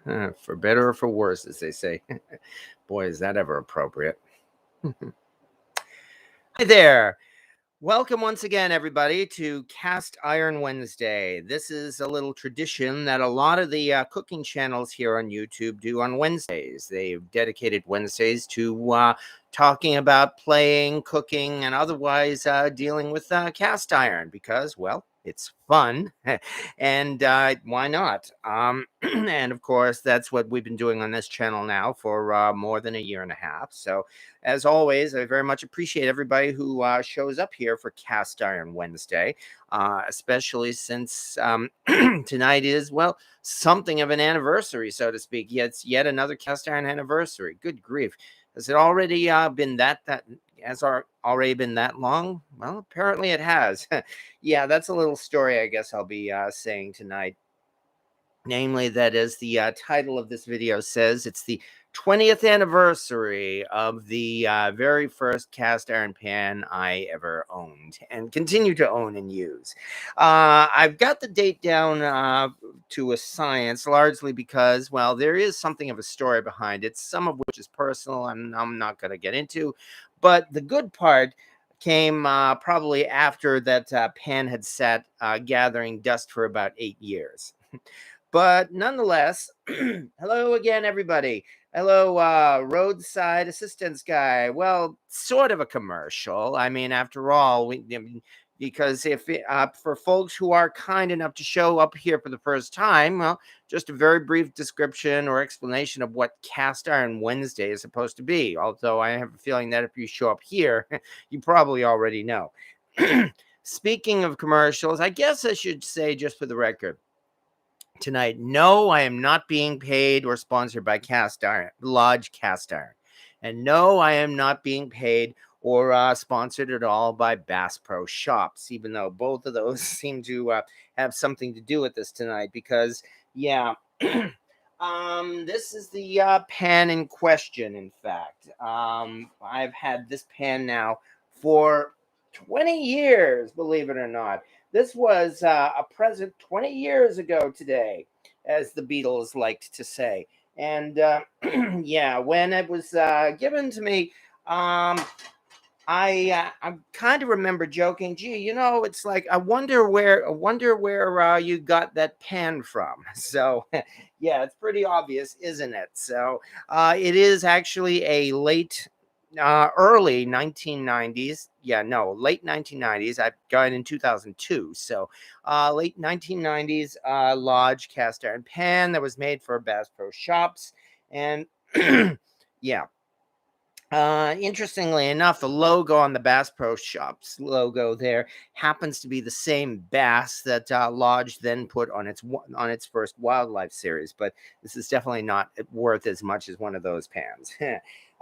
For better or for worse, as they say. Boy, is that ever appropriate. Hi there. Welcome once again, everybody, to Cast Iron Wednesday. This is a little tradition that a lot of the cooking channels here on YouTube do on Wednesdays. They've dedicated Wednesdays to talking about playing, cooking, and otherwise dealing with cast iron because, well, it's fun. And why not? And of course, that's what we've been doing on this channel now for more than a year and a half. So, as always, I very much appreciate everybody who shows up here for Cast Iron Wednesday, especially since tonight is, well, something of an anniversary, so to speak. Yeah, it's yet another Cast Iron anniversary. Good grief. Has it already been already been that long? Well, apparently it has. Yeah, that's a little story I guess I'll be saying tonight. Namely, that as the title of this video says, it's the 20th anniversary of the very first cast iron pan I ever owned and continue to own and use. I've got the date down to a science, largely because, well, there is something of a story behind it, some of which is personal and I'm not going to get into. But the good part came probably after that pan had sat gathering dust for about 8 years. But nonetheless, hello again, everybody. Hello, roadside assistance guy. Well, sort of a commercial. I mean, after all, because if for folks who are kind enough to show up here for the first time, well, just a very brief description or explanation of what Cast Iron Wednesday is supposed to be. Although I have a feeling that if you show up here, you probably already know. Speaking of commercials, I guess I should say, just for the record, tonight, no, I am not being paid or sponsored by Cast Iron, Lodge Cast Iron. And no, I am not being paid or sponsored at all by Bass Pro Shops, even though both of those seem to have something to do with this tonight. Because, yeah, this is the pan in question, in fact. I've had this pan now for 20 years, believe it or not. This was a present 20 years ago today, as the Beatles liked to say. And yeah, when it was given to me, I kind of remember joking, gee, it's like I wonder where you got that pan from. So yeah, it's pretty obvious, isn't it? So it is actually a early 1990s. Yeah, no, late 1990s. I got it in 2002. So late 1990s Lodge cast iron pan that was made for Bass Pro Shops. And yeah. Interestingly enough, the logo on the Bass Pro Shops logo there happens to be the same bass that Lodge then put on its first wildlife series. But this is definitely not worth as much as one of those pans.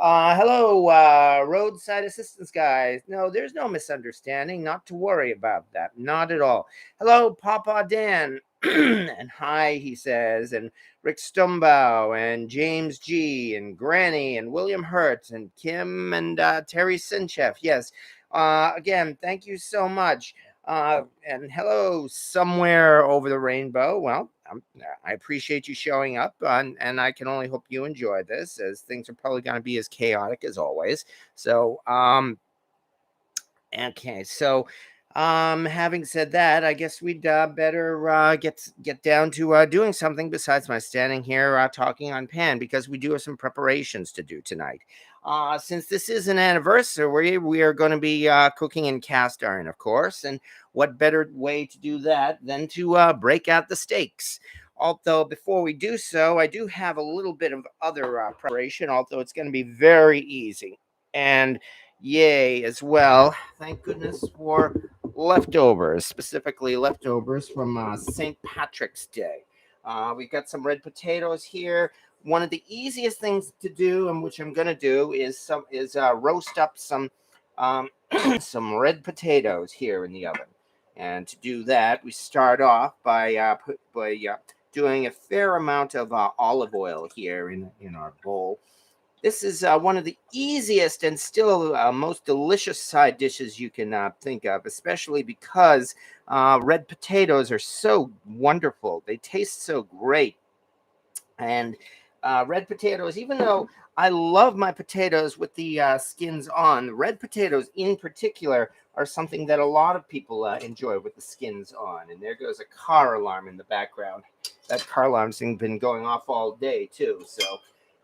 Hello, roadside assistance guys. No, there's no misunderstanding. Not to worry about that. Not at all. Hello, Papa Dan. And hi, he says, and Rick Stumbow and James G and Granny and William Hurt and Kim and Terry Sinchef. Yes. Again, thank you so much. And hello, somewhere over the rainbow. Well, I appreciate you showing up, and I can only hope you enjoy this, as things are probably going to be as chaotic as always. So, okay, so having said that, I guess we'd better get down to doing something besides my standing here talking on pan, because we do have some preparations to do tonight. Since this is an anniversary, we are going to be cooking in cast iron, of course, and what better way to do that than to break out the steaks? Although before we do so, I do have a little bit of other preparation, although it's going to be very easy. And yay as well. Thank goodness for leftovers, specifically leftovers from St. Patrick's Day. We've got some red potatoes here. One of the easiest things to do, and which I'm going to do, is roast up some some red potatoes here in the oven. And to do that, we start off by doing a fair amount of olive oil here in our bowl. This is one of the easiest and still most delicious side dishes you can think of, especially because red potatoes are so wonderful. They taste so great. And red potatoes, even though I love my potatoes with the skins on, red potatoes in particular are something that a lot of people enjoy with the skins on. And there goes a car alarm in the background. That car alarm's been going off all day too. So,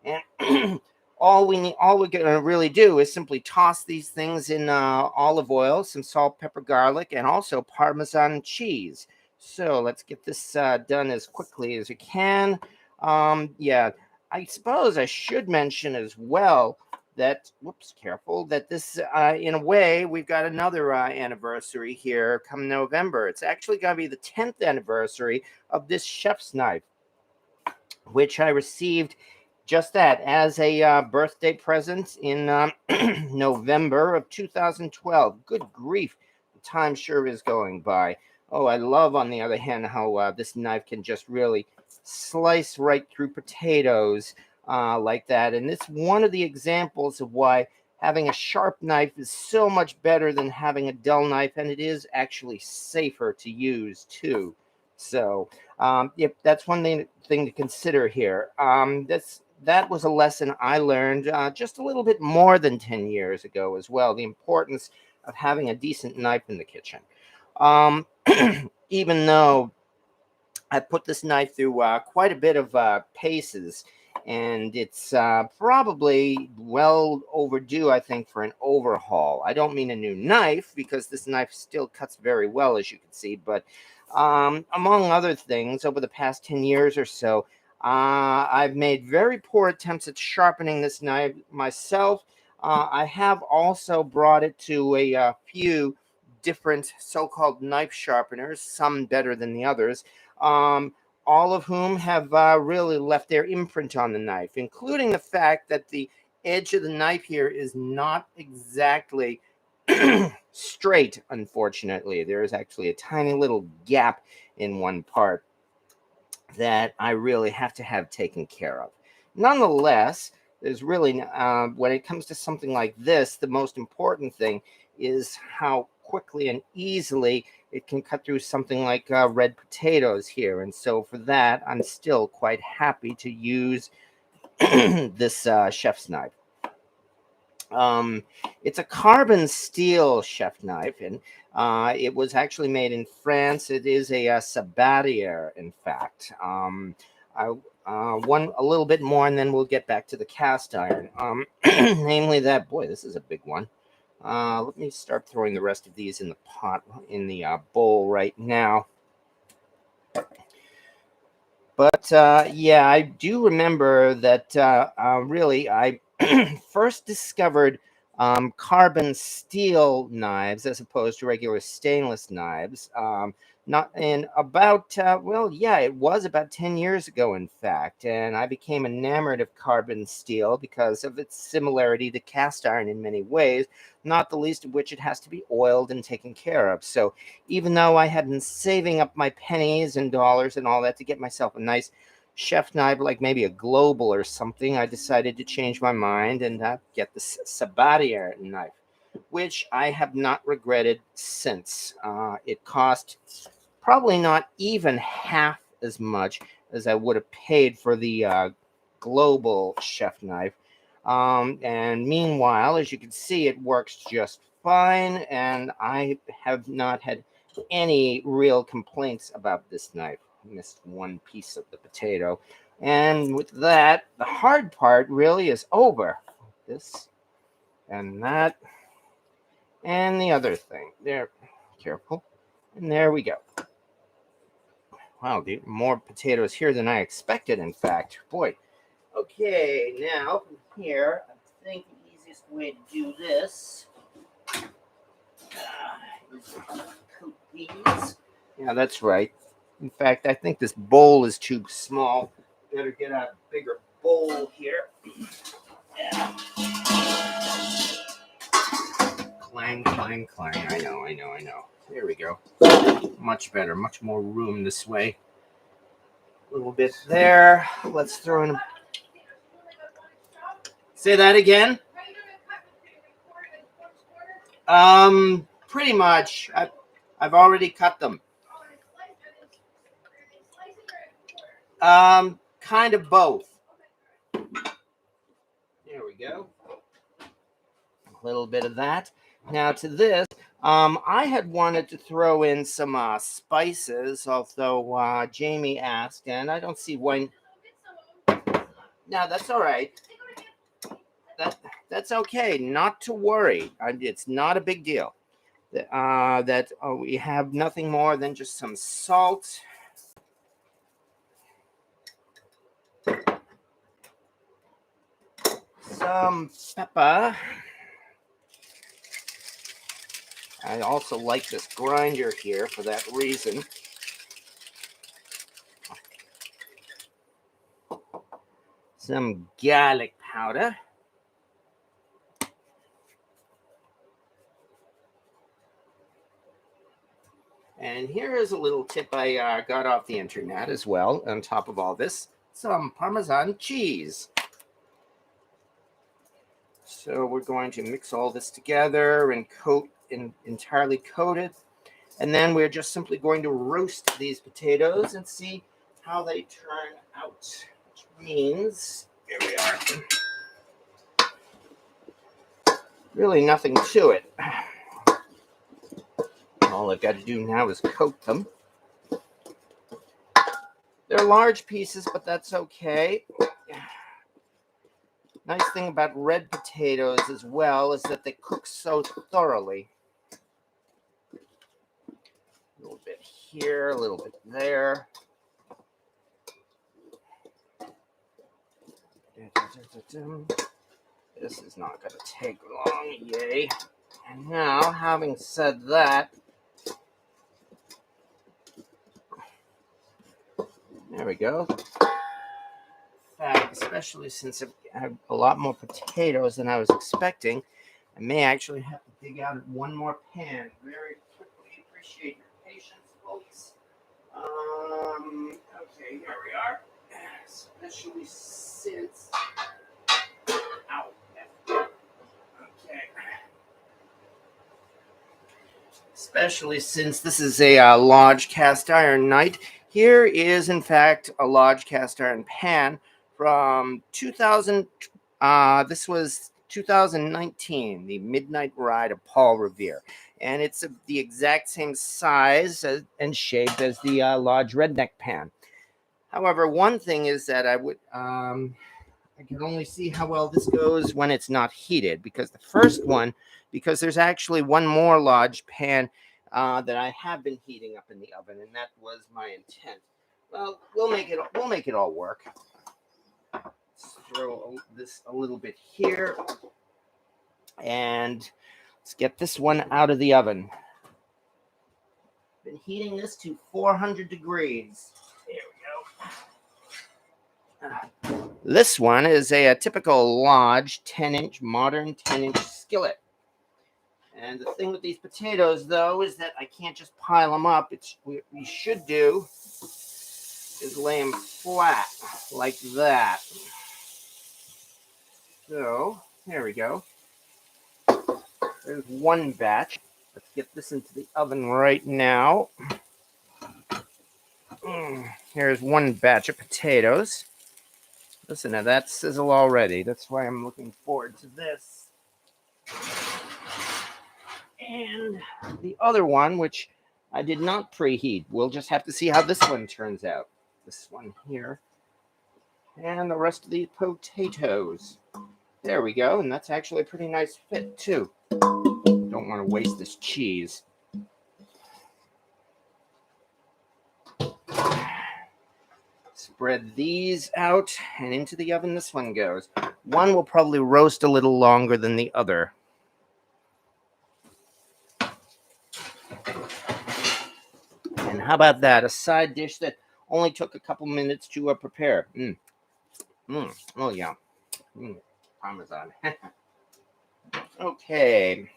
and all we're gonna really do is simply toss these things in olive oil, some salt, pepper, garlic, and also Parmesan cheese. So let's get this done as quickly as we can. Yeah, I suppose I should mention as well that, whoops, careful, that this, in a way, we've got another anniversary here come November. It's actually going to be the 10th anniversary of this chef's knife, which I received just that as a birthday present in November of 2012. Good grief, the time sure is going by. Oh, I love, on the other hand, how this knife can just really slice right through potatoes like that. And it's one of the examples of why having a sharp knife is so much better than having a dull knife, and it is actually safer to use too. So, yep, that's one thing to consider here. That was a lesson I learned just a little bit more than 10 years ago as well, the importance of having a decent knife in the kitchen. Even though I put this knife through quite a bit of paces, and it's probably well overdue, I think, for an overhaul. I don't mean a new knife, because this knife still cuts very well, as you can see, but among other things, over the past 10 years or so, I've made very poor attempts at sharpening this knife myself. I have also brought it to a few different so-called knife sharpeners, some better than the others, um, all of whom have really left their imprint on the knife, including the fact that the edge of the knife here is not exactly straight, unfortunately. There is actually a tiny little gap in one part that I really have to have taken care of. Nonetheless, there's really, when it comes to something like this, the most important thing is how quickly and easily it can cut through something like red potatoes here. And so for that, I'm still quite happy to use this chef's knife. It's a carbon steel chef knife, and it was actually made in France. It is a Sabatier, in fact. One a little bit more, and then we'll get back to the cast iron. Namely that, boy, this is a big one. Let me start throwing the rest of these in the pot, in the bowl right now. But yeah, I do remember that really I first discovered carbon steel knives as opposed to regular stainless knives. Not in about, well, yeah, it was about 10 years ago, in fact. And I became enamored of carbon steel because of its similarity to cast iron in many ways, not the least of which it has to be oiled and taken care of. So even though I had been saving up my pennies and dollars and all that to get myself a nice chef knife, like maybe a Global or something, I decided to change my mind and get the Sabatier knife, which I have not regretted since. It cost probably not even half as much as I would have paid for the Global chef knife. And meanwhile, as you can see, it works just fine, and I have not had any real complaints about this knife. I missed one piece of the potato. And with that, the hard part really is over. This and that and the other thing. There, careful. And there we go. Wow, dude, more potatoes here than I expected, in fact. Boy. Okay, now from here, I think the easiest way to do this is to coat these. Yeah, that's right. In fact, I think this bowl is too small. Better get a bigger bowl here. Yeah. Clang, clang, clang. I know. There we go. Much better, much more room this way. A little bit there. Let's throw in. Say that again. Pretty much. I've already cut them. kind of both. There we go. A little bit of that. Now to this, I had wanted to throw in some spices, although Jamie asked, and I don't see why. No, that's all right. That's okay. Not to worry. It's not a big deal. We have nothing more than just some salt, some pepper. I also like this grinder here for that reason. Some garlic powder. And here is a little tip I got off the internet as well, on top of all this, some Parmesan cheese. So we're going to mix all this together and entirely coat it. And then we're just simply going to roast these potatoes and see how they turn out. Which means, here we are. Really nothing to it. All I've got to do now is coat them. They're large pieces, but that's okay. Nice thing about red potatoes as well is that they cook so thoroughly. A little bit here, a little bit there. This is not going to take long, yay. And now, having said that, there we go. In fact, especially since I have a lot more potatoes than I was expecting, I may actually have to dig out one more pan very quickly. Appreciate your patience, folks. Okay, here we are. Especially since... Ow. Okay. Especially since this is a large cast iron night. Here is, in fact, a large cast iron pan from 2000. This was 2019, the Midnight Ride of Paul Revere. And it's the exact same size and shape as the large Redneck pan. However, one thing is that I can only see how well this goes when it's not heated, because the first one, because there's actually one more large pan that I have been heating up in the oven, and that was my intent. Well, we'll make it all work. Let's throw this a little bit here, and let's get this one out of the oven. Been heating this to 400 degrees. There we go. This one is a typical large 10-inch, modern 10-inch skillet. And the thing with these potatoes, though, is that I can't just pile them up. What we should do is lay them flat like that. So, there we go. There's one batch. Let's get this into the oven right now. Here's one batch of potatoes. Listen, now that sizzle already. That's why I'm looking forward to this. And the other one, which I did not preheat. We'll just have to see how this one turns out. This one here. And the rest of the potatoes. There we go. And that's actually a pretty nice fit, too. Don't want to waste this cheese. Spread these out, and into the oven this one goes. One will probably roast a little longer than the other. And how about that? A side dish that only took a couple minutes to prepare. Oh, yeah. Parmesan. Okay.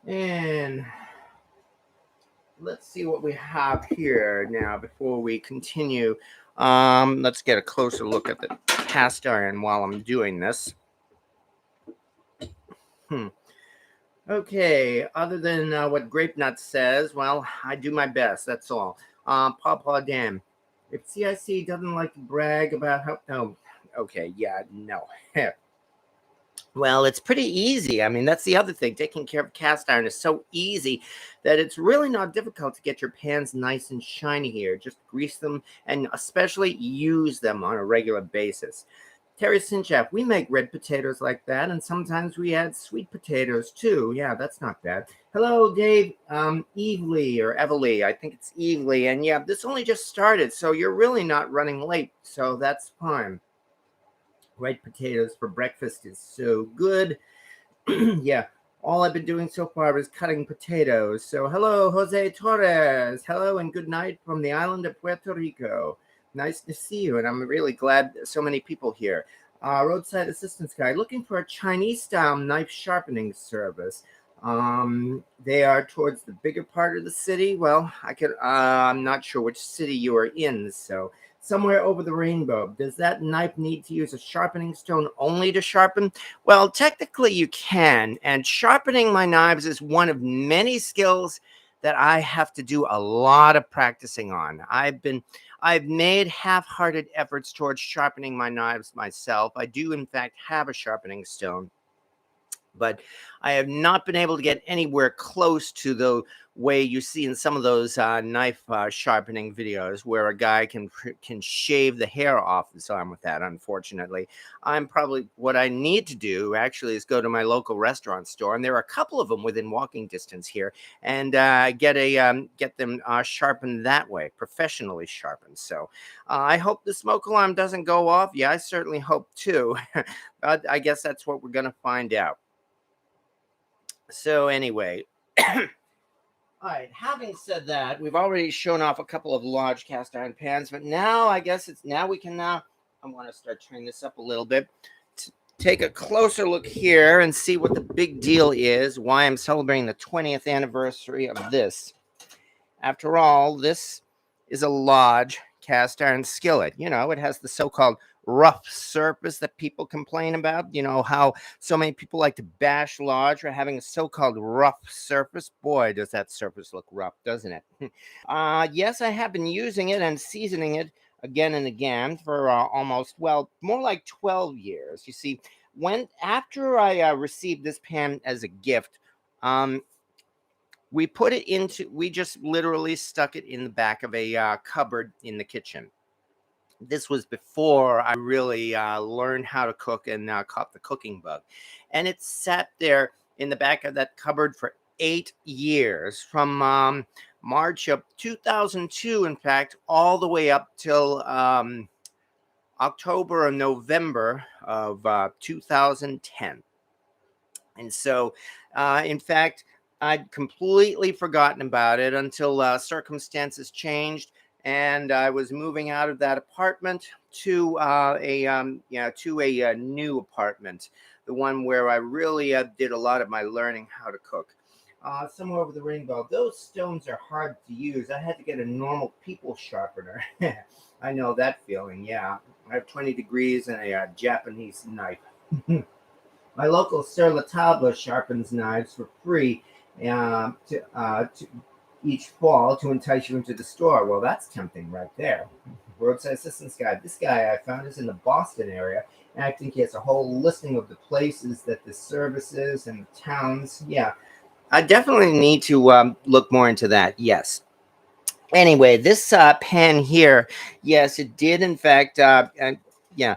And let's see what we have here now before we continue. Let's get a closer look at the cast iron while I'm doing this. Okay, other than what Grape Nut says, well, I do my best, that's all. Papa Dan, If CIC doesn't like to brag about how, no, okay, yeah, no. Well, it's pretty easy. I mean, that's the other thing. Taking care of cast iron is so easy that it's really not difficult to get your pans nice and shiny here. Just grease them and especially use them on a regular basis. Terry Sinchaf, we make red potatoes like that, and sometimes we add sweet potatoes too. Yeah, that's not bad. Hello, Dave, Evely or Everly. I think it's Evely. And yeah, this only just started, so you're really not running late, so that's fine. Red potatoes for breakfast is so good. Yeah, all I've been doing so far is cutting potatoes. So, hello, Jose Torres. Hello, and good night from the island of Puerto Rico. Nice to see you, and I'm really glad so many people here. Roadside assistance guy looking for a Chinese style knife sharpening service. They are towards the bigger part of the city. Well, I'm not sure which city you are in, so somewhere over the rainbow. Does that knife need to use a sharpening stone only to sharpen? Well, technically you can, and sharpening my knives is one of many skills that I have to do a lot of practicing on. I've made half-hearted efforts towards sharpening my knives myself. I do in fact have a sharpening stone, but I have not been able to get anywhere close to the way you see in some of those knife sharpening videos where a guy can shave the hair off his arm with that. Unfortunately, I'm probably what I need to do actually is go to my local restaurant store, and there are a couple of them within walking distance here, and get them sharpened that way, professionally sharpened. So I hope the smoke alarm doesn't go off. Yeah, I certainly hope too. I guess that's what we're gonna find out. So anyway, all right. Having said that, we've already shown off a couple of large cast iron pans, but now I guess it's now we can I want to start turning this up a little bit to take a closer look here and see what the big deal is. Why I'm celebrating the 20th anniversary of this. After all, this is a large cast iron skillet. You know, it has the so-called rough surface that people complain about. You know, how so many people like to bash large for having a so-called rough surface. Boy, does that surface look rough, doesn't it? Yes, I have been using it and seasoning it again and again for almost, well, more like 12 years. You see, when after I received this pan as a gift, we just literally stuck it in the back of a cupboard in the kitchen. This was before I really learned how to cook and caught the cooking bug. And it sat there in the back of that cupboard for 8 years, from March of 2002, in fact, all the way up till October or November of 2010. And so, in fact, I'd completely forgotten about it until circumstances changed, and I was moving out of that apartment to a new apartment, the one where I really did a lot of my learning how to cook. Somewhere over the rainbow. Those stones are hard to use. I had to get a normal people sharpener. I know that feeling. Yeah, I have 20 degrees and a Japanese knife. My local Sur La Table sharpens knives for free to each fall to entice you into the store. Well, that's tempting right there. Roadside assistance guide. This guy I found is in the Boston area, and I think he has a whole listing of the places that the service is and the towns. Yeah, I definitely need to look more into that. Yes. Anyway, this pen here, yes, it did in fact yeah,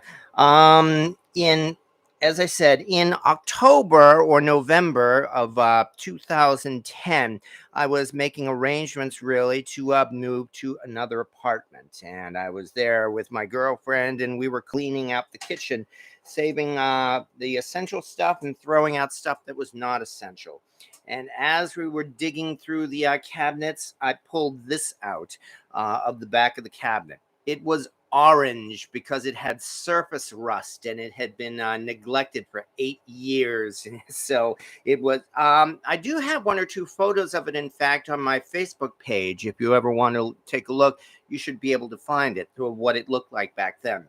in as I said, in October or November of 2010, I was making arrangements really to move to another apartment, and I was there with my girlfriend, and we were cleaning out the kitchen, saving the essential stuff and throwing out stuff that was not essential. And as we were digging through the cabinets, I pulled this out of the back of the cabinet. It was orange because it had surface rust and it had been neglected for 8 years. So it was, I do have one or two photos of it, in fact, on my Facebook page. If you ever want to take a look, you should be able to find it, to what it looked like back then.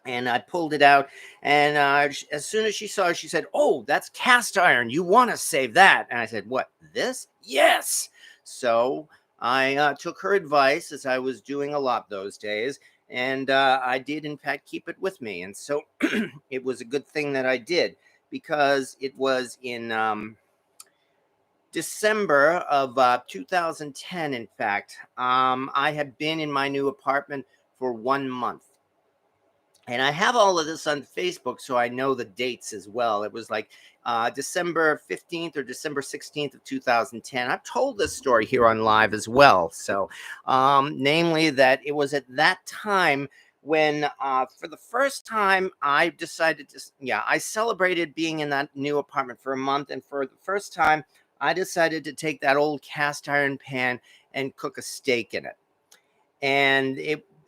And I pulled it out, and as soon as she saw it, she said, "Oh, that's cast iron. You want to save that?" And I said, "What, this?" "Yes." So I took her advice, as I was doing a lot those days, and I did, in fact, keep it with me. And so it was a good thing that I did, because it was in December of 2010, in fact. I had been in my new apartment for 1 month. And I have all of this on Facebook, so I know the dates as well. It was like December 15th or December 16th of 2010. I've told this story here on live as well. So, namely, that it was at that time when, for the first time, I decided to, yeah, I celebrated being in that new apartment for a month. And for the first time, I decided to take that old cast iron pan and cook a steak in it.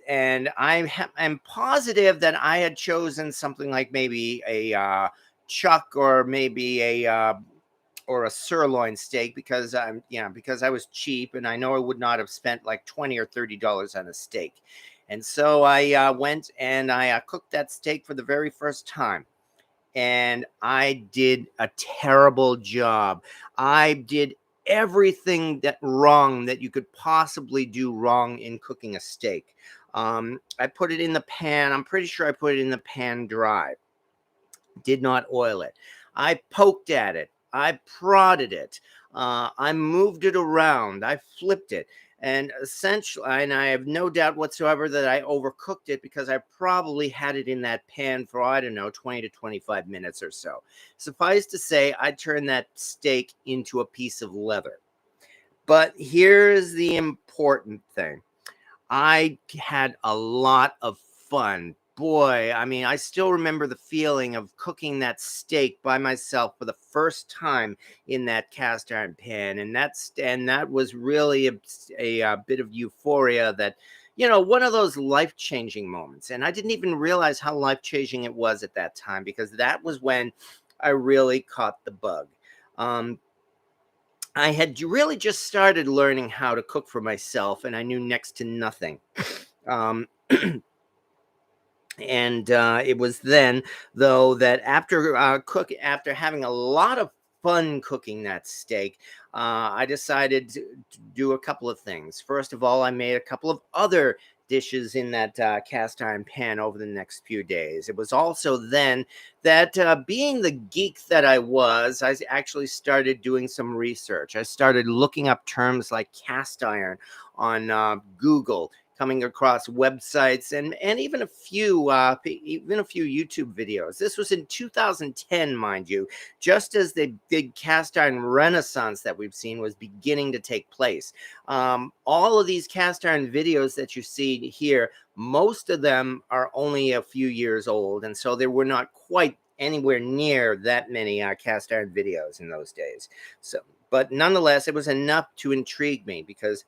And I'm positive that I had chosen something like maybe a chuck, or maybe a or a sirloin steak, because because I was cheap, and I know I would not have spent like $20 or $30 on a steak. And so I went and I cooked that steak for the very first time, and I did a terrible job. I did everything that wrong that you could possibly do wrong in cooking a steak. I put it in the pan. I'm pretty sure I put it in the pan dry. Did not oil it. I poked at it. I prodded it. I moved it around. I flipped it. And essentially, and I have no doubt whatsoever that I overcooked it, because I probably had it in that pan for, I don't know, 20 to 25 minutes or so. Suffice to say, I turned that steak into a piece of leather. But here's the important thing. I had a lot of fun. Boy, I mean, I still remember the feeling of cooking that steak by myself for the first time in that cast iron pan, and that was really a bit of euphoria. That, one of those life changing moments, and I didn't even realize how life changing it was at that time, because that was when I really caught the bug. Um, I had really just started learning how to cook for myself, and I knew next to nothing. Um, and it was then, though, that after having a lot of fun cooking that steak, I decided to do a couple of things. First of all, I made a couple of other dishes in that cast iron pan over the next few days. It was also then that, being the geek that I was, I actually started doing some research. I started looking up terms like cast iron on Google, coming across websites, and even a few YouTube videos. This was in 2010, mind you, just as the big cast iron renaissance that we've seen was beginning to take place. All of these cast iron videos that you see here, most of them are only a few years old, and so there were not quite anywhere near that many cast iron videos in those days. So, but nonetheless, it was enough to intrigue me, because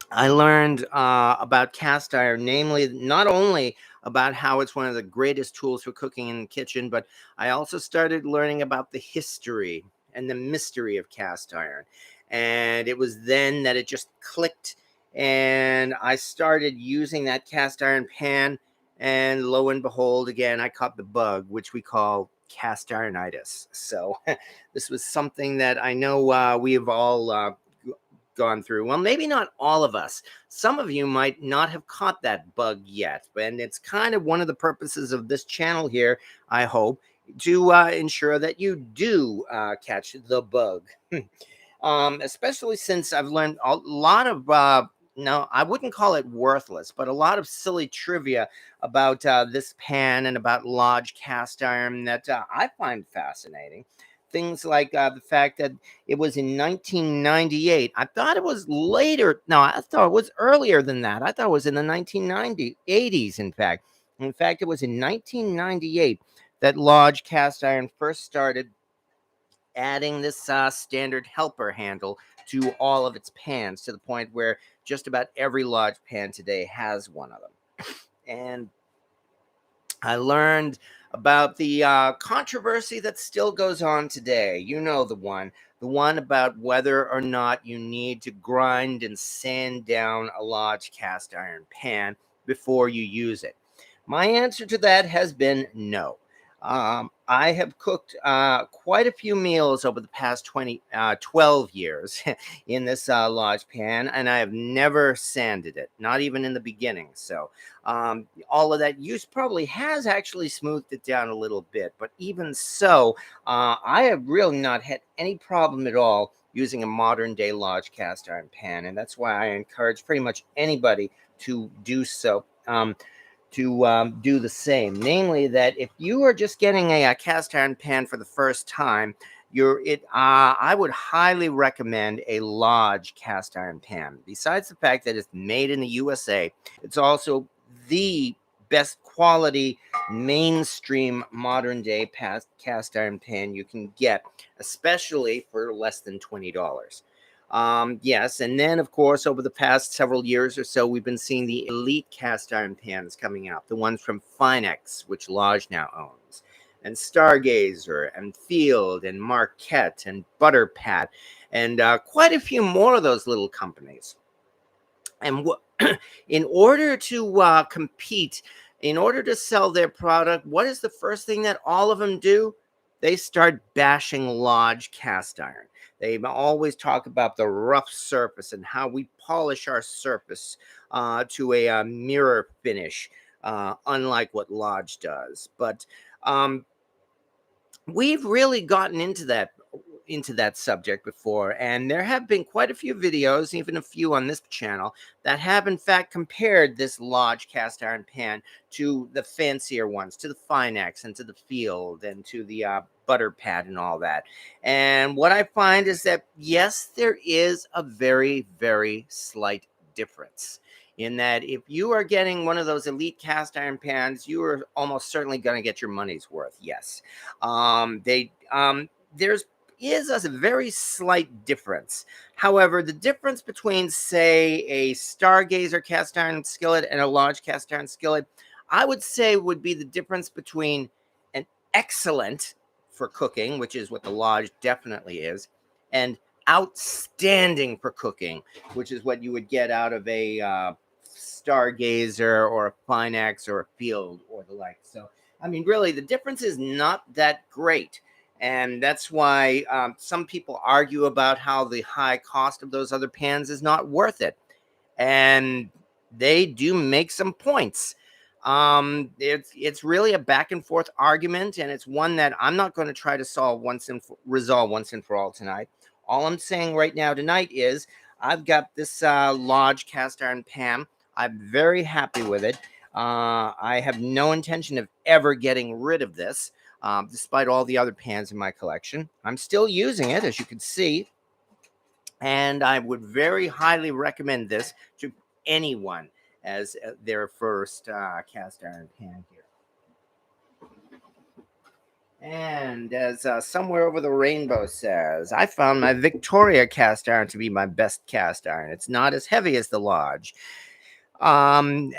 I learned about cast iron, namely, not only about how it's one of the greatest tools for cooking in the kitchen, but I also started learning about the history and the mystery of cast iron. And it was then that it just clicked, and I started using that cast iron pan. And lo and behold, again, I caught the bug, which we call cast ironitis. So this was something that I know we have all gone through. Well, maybe not all of us. Some of you might not have caught that bug yet, and it's kind of one of the purposes of this channel here, I hope, to ensure that you do catch the bug. Especially since I've learned a lot of no, I wouldn't call it worthless, but a lot of silly trivia about this pan and about large cast iron that I find fascinating. Things like the fact that it was in 1998. I thought it was later. No, I thought it was earlier than that. I thought it was in the 1980s, in fact. In fact, it was in 1998 that large cast iron first started adding this standard helper handle to all of its pans, to the point where just about every large pan today has one of them. And I learned about the controversy that still goes on today. You know, the one about whether or not you need to grind and sand down a large cast iron pan before you use it. My answer to that has been no. I have cooked quite a few meals over the past 12 years in this Lodge pan, and I have never sanded it, not even in the beginning. So all of that use probably has actually smoothed it down a little bit. But even so, I have really not had any problem at all using a modern day Lodge cast iron pan. And that's why I encourage pretty much anybody to do so. Do the same. Namely, that if you are just getting a cast iron pan for the first time, I would highly recommend a Lodge cast iron pan. Besides the fact that it's made in the USA, it's also the best quality mainstream modern day cast iron pan you can get, especially for less than $20. Yes, and then of course over the past several years or so, we've been seeing the elite cast iron pans coming out, the ones from Finex, which Lodge now owns, and Stargazer, and Field, and Marquette, and Butterpat, and quite a few more of those little companies. And in order to compete, in order to sell their product, what is the first thing that all of them do? They start bashing Lodge cast iron. They always talk about the rough surface and how we polish our surface to a mirror finish, unlike what Lodge does. But we've really gotten into that subject before, and there have been quite a few videos, even a few on this channel, that have in fact compared this Lodge cast iron pan to the fancier ones, to the Finex and to the Field and to the Butterpat and all that. And what I find is that yes, there is a very, very slight difference in that if you are getting one of those elite cast iron pans, you are almost certainly going to get your money's worth. Yes, there's is a very slight difference. However, the difference between, say, a Stargazer cast iron skillet and a Lodge cast iron skillet, I would say would be the difference between an excellent for cooking, which is what the Lodge definitely is, and outstanding for cooking, which is what you would get out of a Stargazer or a Finex or a Field or the like. So, I mean, really, the difference is not that great. And that's why some people argue about how the high cost of those other pans is not worth it. And they do make some points. It's really a back and forth argument, and it's one that I'm not going to try to resolve once and for all tonight. All I'm saying right now tonight is I've got this Lodge cast iron pan. I'm very happy with it. I have no intention of ever getting rid of this. Despite all the other pans in my collection. I'm still using it, as you can see, and I would very highly recommend this to anyone as their first cast iron pan here. And as Somewhere Over the Rainbow says, I found my Victoria cast iron to be my best cast iron. It's not as heavy as the Lodge. And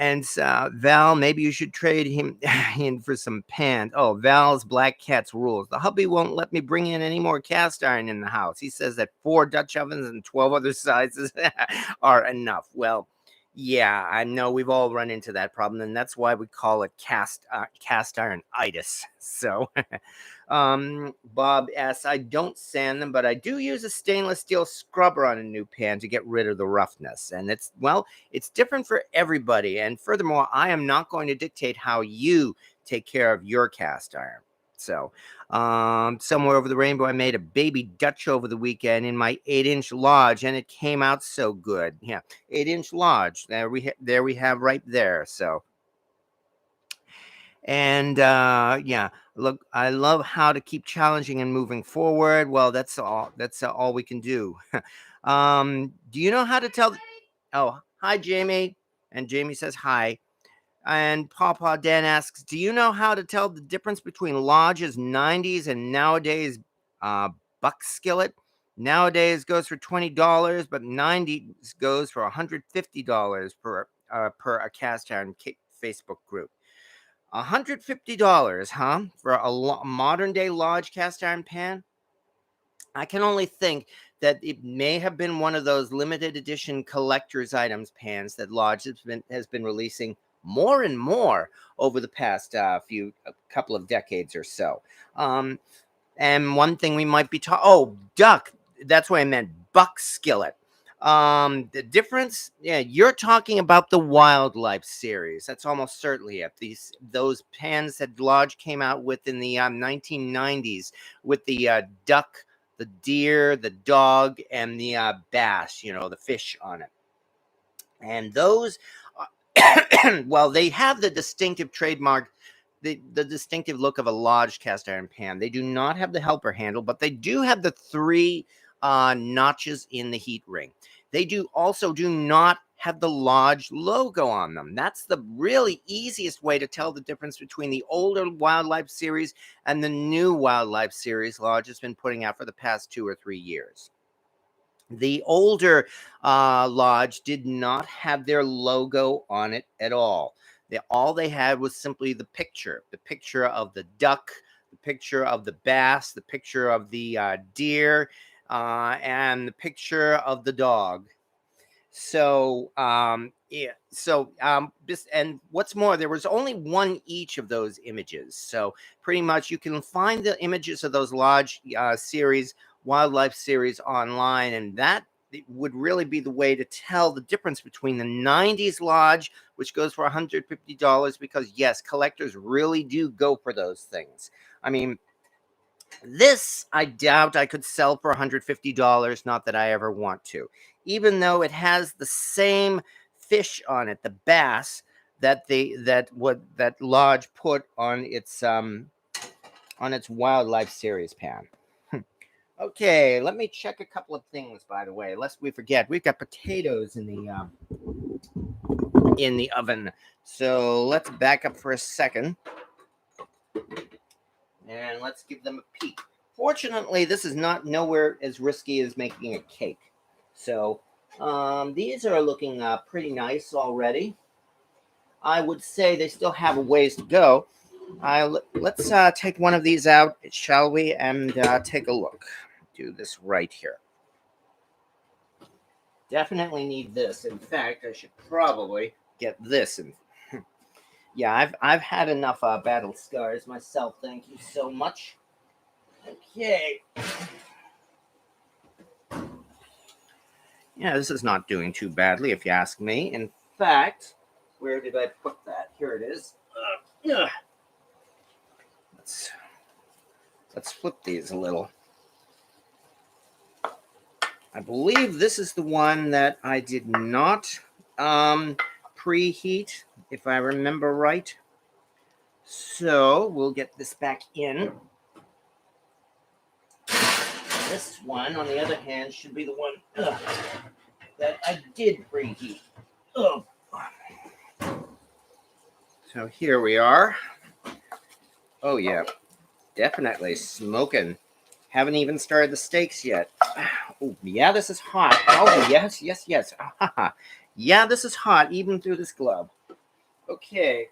Val, maybe you should trade him in for some pans. Oh, Val's Black Cat's rules. The hubby won't let me bring in any more cast iron in the house. He says that 4 Dutch ovens and 12 other sizes are enough. Well, yeah, I know we've all run into that problem, and that's why we call it cast iron itis. So, Bob asks, I don't sand them, but I do use a stainless steel scrubber on a new pan to get rid of the roughness. And it's different for everybody. And furthermore, I am not going to dictate how you take care of your cast iron. So, Somewhere Over the Rainbow, I made a baby Dutch over the weekend in my 8-inch Lodge, and it came out so good. Yeah, 8-inch Lodge. There we have right there. So, and yeah, look, I love how to keep challenging and moving forward. Well, that's all. That's all we can do. Do you know how to tell? Oh, hi, Jamie. And Jamie says hi. And Pawpaw Dan asks, do you know how to tell the difference between Lodge's 90s and nowadays buck skillet? Nowadays goes for $20, but 90s goes for $150 per a cast iron Facebook group. $150, huh? For a modern day Lodge cast iron pan? I can only think that it may have been one of those limited edition collector's items pans that Lodge has been releasing more and more over the past couple of decades or so. And one thing we might be talking, duck. That's what I meant. Buck skillet. The difference, yeah, you're talking about the wildlife series. That's almost certainly it. Those pans that Lodge came out with in the 1990s with the duck, the deer, the dog, and the bass. You know, the fish on it. And those, well, they have the distinctive trademark, the distinctive look of a Lodge cast iron pan. They do not have the helper handle, but they do have the three notches in the heat ring. They do not have the Lodge logo on them. That's the really easiest way to tell the difference between the older Wildlife series and the new Wildlife series Lodge has been putting out for the past 2 or 3 years. The older Lodge did not have their logo on it at all. All they had was simply the picture of the duck, the picture of the bass, the picture of the deer, and the picture of the dog. So, yeah. So, and what's more, there was only one each of those images. So, pretty much, you can find the images of those Lodge series, wildlife series online, and that would really be the way to tell the difference between the 90s Lodge, which goes for $150, because yes, collectors really do go for those things. I mean, this, I doubt I could sell for $150, not that I ever want to. Even though it has the same fish on it, the bass that Lodge put on its wildlife series pan. Okay, let me check a couple of things, by the way, lest we forget. We've got potatoes in the oven. So let's back up for a second. And let's give them a peek. Fortunately, this is nowhere as risky as making a cake. So these are looking pretty nice already. I would say they still have a ways to go. Let's take one of these out, shall we, and take a look. Do this right here. Definitely need this. In fact, I should probably get this. And yeah, I've had enough battle scars myself. Thank you so much. Okay. Yeah, this is not doing too badly, if you ask me. In fact, where did I put that? Here it is. Let's flip these a little. I believe this is the one that I did not preheat, if I remember right. So we'll get this back in. This one, on the other hand, should be the one that I did preheat. So here we are. Oh yeah, definitely smoking. Haven't even started the steaks yet. Oh yeah, this is hot. Oh yes. Yeah, this is hot even through this glove. Okay.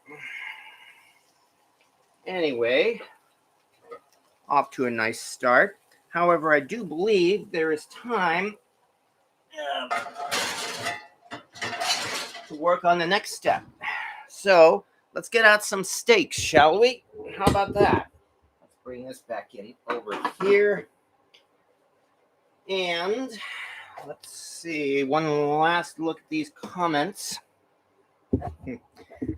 Anyway, off to a nice start. However, I do believe there is time to work on the next step. So let's get out some steaks, shall we? How about that? Let's bring this back in over here. And let's see, one last look at these comments.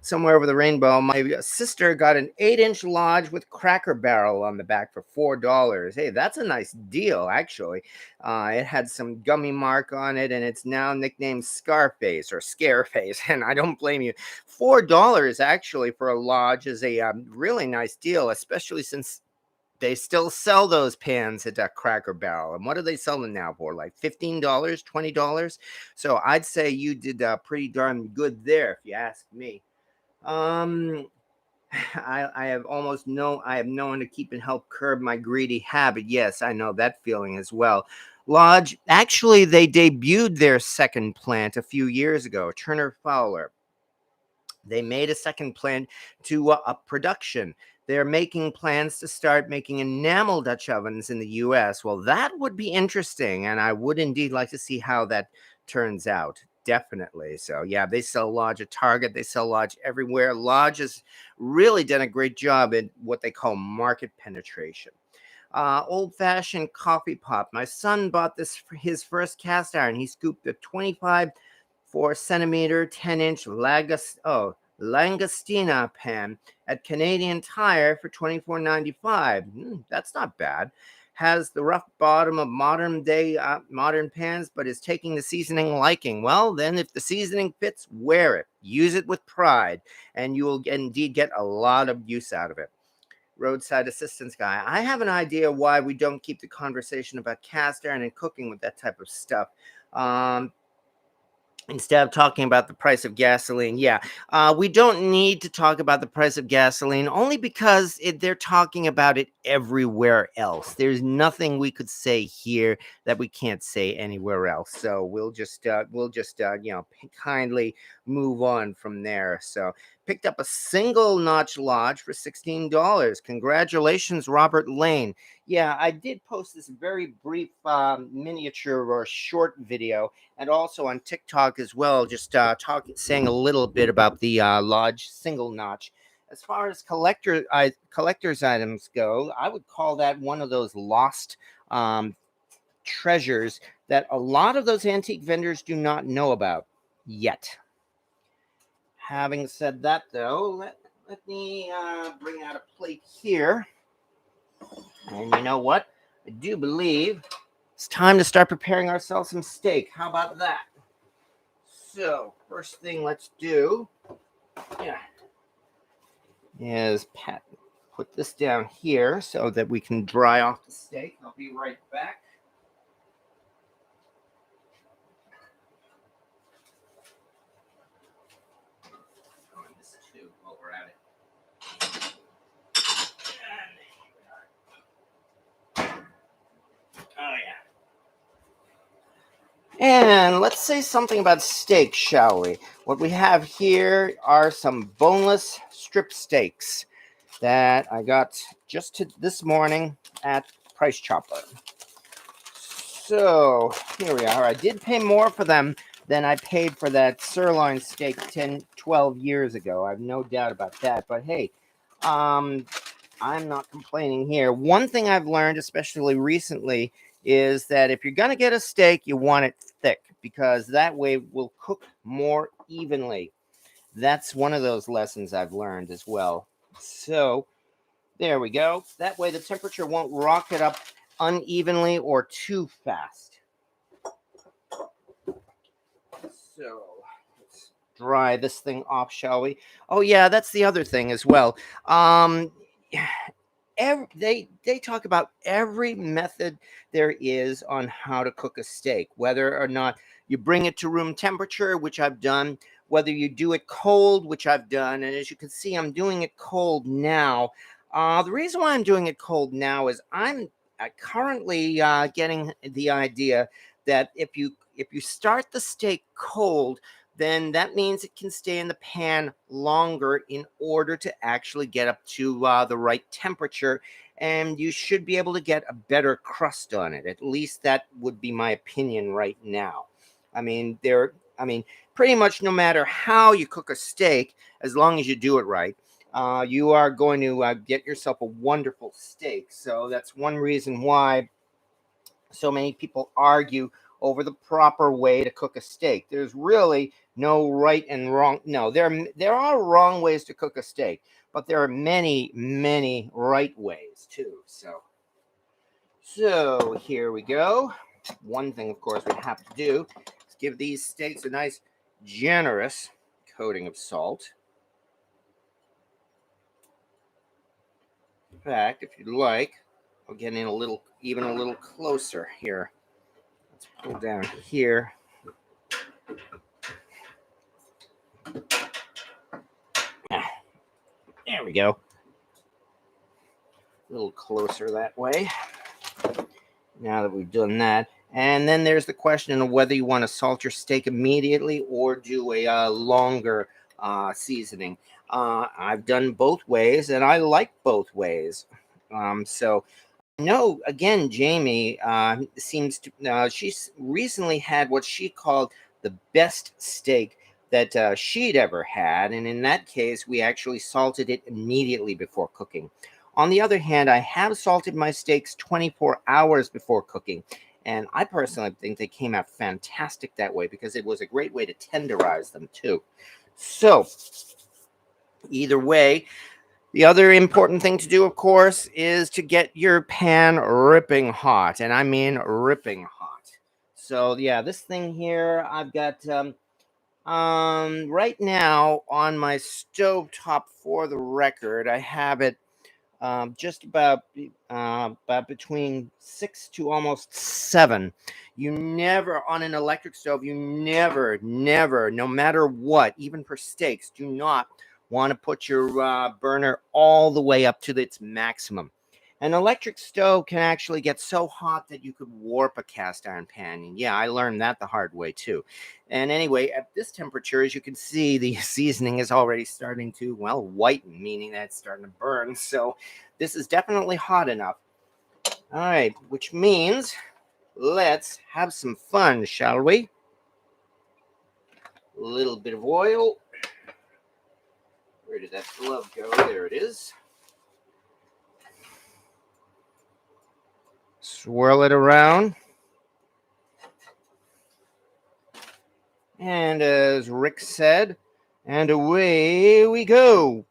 Somewhere over the rainbow, my sister got an 8-inch Lodge with Cracker Barrel on the back for $4. Hey, that's a nice deal, actually. It had some gummy mark on it, and it's now nicknamed Scarface or Scareface, and I don't blame you. $4 actually for a Lodge is a really nice deal, especially since they still sell those pans at Cracker Barrel. And what are they selling now for? Like $15, $20? So I'd say you did pretty darn good there, if you ask me. I have no one to keep and help curb my greedy habit. Yes, I know that feeling as well. Lodge, actually, they debuted their second plant a few years ago, Turner Fowler. They made a second plant to up production. They're making plans to start making enamel Dutch ovens in the U.S. Well, that would be interesting, and I would indeed like to see how that turns out. definitely. So yeah, they sell Lodge at Target. They sell Lodge everywhere. Lodge has really done a great job in what they call market penetration. Old-fashioned coffee pot. My son bought this for his first cast iron. He scooped a 25 4 centimeter 10-inch Langostina pan at Canadian Tire for $24.95. That's not bad. Has the rough bottom of modern pans, but is taking the seasoning liking. Well, then if the seasoning fits, wear it. Use it with pride, and you will indeed get a lot of use out of it. Roadside assistance guy. I have an idea why we don't keep the conversation about cast iron and cooking with that type of stuff. Instead of talking about the price of gasoline. Yeah, we don't need to talk about the price of gasoline only because they're talking about it everywhere else. There's nothing we could say here that we can't say anywhere else. So we'll just kindly move on from there. So picked up a single notch Lodge for $16. Congratulations, Robert Lane. Yeah, I did post this very brief miniature or short video, and also on TikTok as well, just saying a little bit about the Lodge single notch. As far as collector's items go, I would call that one of those lost treasures that a lot of those antique vendors do not know about yet. Having said that, though, let me bring out a plate here. And you know what? I do believe it's time to start preparing ourselves some steak. How about that? So, first thing let's do is put this down here so that we can dry off the steak. I'll be right back. This too while we're at it. Oh, yeah. And let's say something about steak, shall we? What we have here are some boneless strip steaks that I got just this morning at Price Chopper. So here we are. I did pay more for them than I paid for that sirloin steak 10, 12 years ago. I have no doubt about that. But hey, I'm not complaining here. One thing I've learned, especially recently, is that if you're going to get a steak, you want it thick, because that way it will cook more evenly. That's one of those lessons I've learned as well. So there we go. That way the temperature won't rocket up unevenly or too fast. So let's dry this thing off, shall we? Oh yeah, that's the other thing as well. They talk about every method there is on how to cook a steak, whether or not you bring it to room temperature, which I've done, whether you do it cold, which I've done. And as you can see, I'm doing it cold now. The reason why I'm doing it cold now is I'm currently getting the idea that if you start the steak cold, then that means it can stay in the pan longer in order to actually get up to the right temperature, and you should be able to get a better crust on it. At least that would be my opinion right now. I mean, pretty much no matter how you cook a steak, as long as you do it right, you are going to get yourself a wonderful steak. So that's one reason why so many people argue over the proper way to cook a steak. There's really no right and wrong. No, there are wrong ways to cook a steak, but there are many, many right ways too. So here we go. One thing, of course, we have to do is give these steaks a nice, generous coating of salt. In fact, if you'd like, I'll get in even a little closer here. Let's pull down here. There we go. A little closer that way. Now that we've done that. And then there's the question of whether you want to salt your steak immediately or do a longer seasoning. I've done both ways, and I like both ways. So no, again, Jamie seems to. She's recently had what she called the the best steak that she'd ever had. And in that case, we actually salted it immediately before cooking. On the other hand, I have salted my steaks 24 hours before cooking. And I personally think they came out fantastic that way because it was a great way to tenderize them too. So either way, the other important thing to do, of course, is to get your pan ripping hot. And I mean ripping hot. So yeah, this thing here, I've got right now on my stove top, for the record, I have it just about between 6 to almost 7. You never, on an electric stove, you never, no matter what, even for steaks, do not want to put your burner all the way up to its maximum. An electric stove can actually get so hot that you could warp a cast iron pan. And yeah, I learned that the hard way too. And anyway, at this temperature, as you can see, the seasoning is already starting to, well, whiten, meaning that it's starting to burn. So this is definitely hot enough. All right, which means let's have some fun, shall we? A little bit of oil. Where did that glove go? There it is. Swirl it around. And as Rick said, and away we go.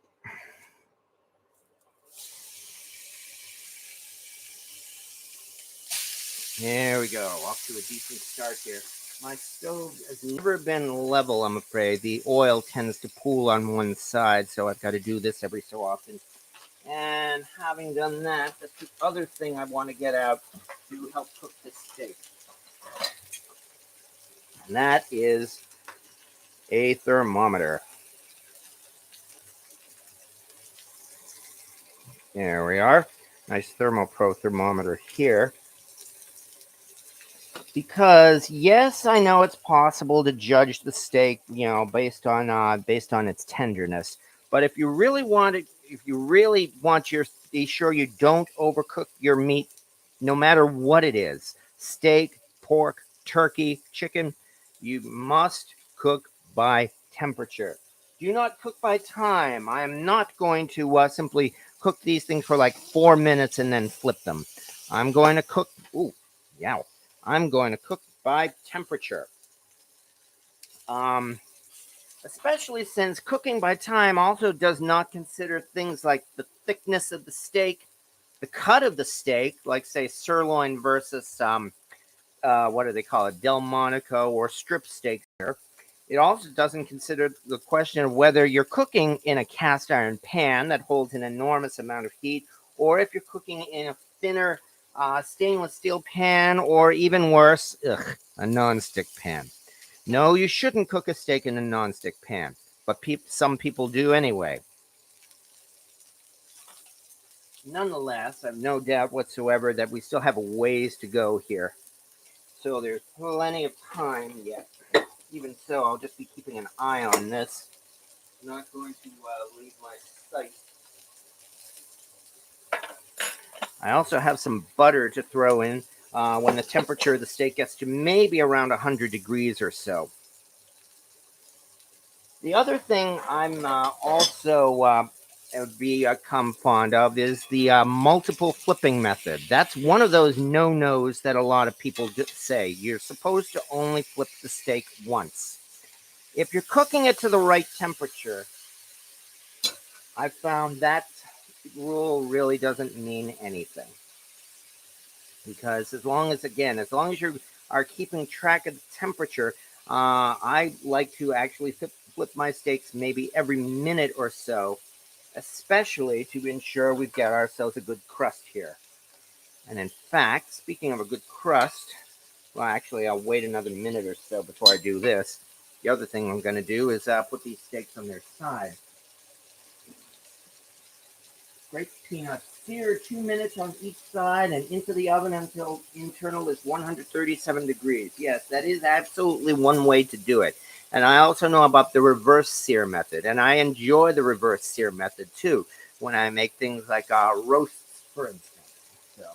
There we go. Off to a decent start here. My stove has never been level, I'm afraid. The oil tends to pool on one side, so I've got to do this every so often. And having done that, that's the other thing I want to get out to help cook this steak. And that is a thermometer. There we are. Nice ThermoPro thermometer here. Because yes, I know it's possible to judge the steak, based on its tenderness. But if you really want it, if you really want your, be sure you don't overcook your meat, no matter what it is, steak, pork, turkey, chicken, you must cook by temperature. Do not cook by time. I am not going to simply cook these things for like 4 minutes and then flip them. I'm going to cook. Ooh, yeah. I'm going to cook by temperature. Especially since cooking by time also does not consider things like the thickness of the steak, the cut of the steak, like say sirloin versus what do they call it, Delmonico or strip steak here. It also doesn't consider the question of whether you're cooking in a cast iron pan that holds an enormous amount of heat, or if you're cooking in a thinner stainless steel pan, or even worse, a nonstick pan. No, you shouldn't cook a steak in a nonstick pan, but some people do anyway. Nonetheless, I have no doubt whatsoever that we still have a ways to go here. So there's plenty of time yet. Even so, I'll just be keeping an eye on this. I'm not going to leave my sight. I also have some butter to throw in when the temperature of the steak gets to maybe around 100 degrees or so. The other thing I'm also become fond of is the multiple flipping method. That's one of those no-nos that a lot of people say. You're supposed to only flip the steak once. If you're cooking it to the right temperature, I found that rule really doesn't mean anything. Because as long as you are keeping track of the temperature, I like to actually flip my steaks maybe every minute or so, especially to ensure we've got ourselves a good crust here. And in fact, speaking of a good crust, well, actually, I'll wait another minute or so before I do this. The other thing I'm going to do is put these steaks on their side. Scrape peanuts. Sear 2 minutes on each side and into the oven until internal is 137 degrees. Yes, that is absolutely one way to do it. And I also know about the reverse sear method, and I enjoy the reverse sear method too when I make things like roasts, for instance. So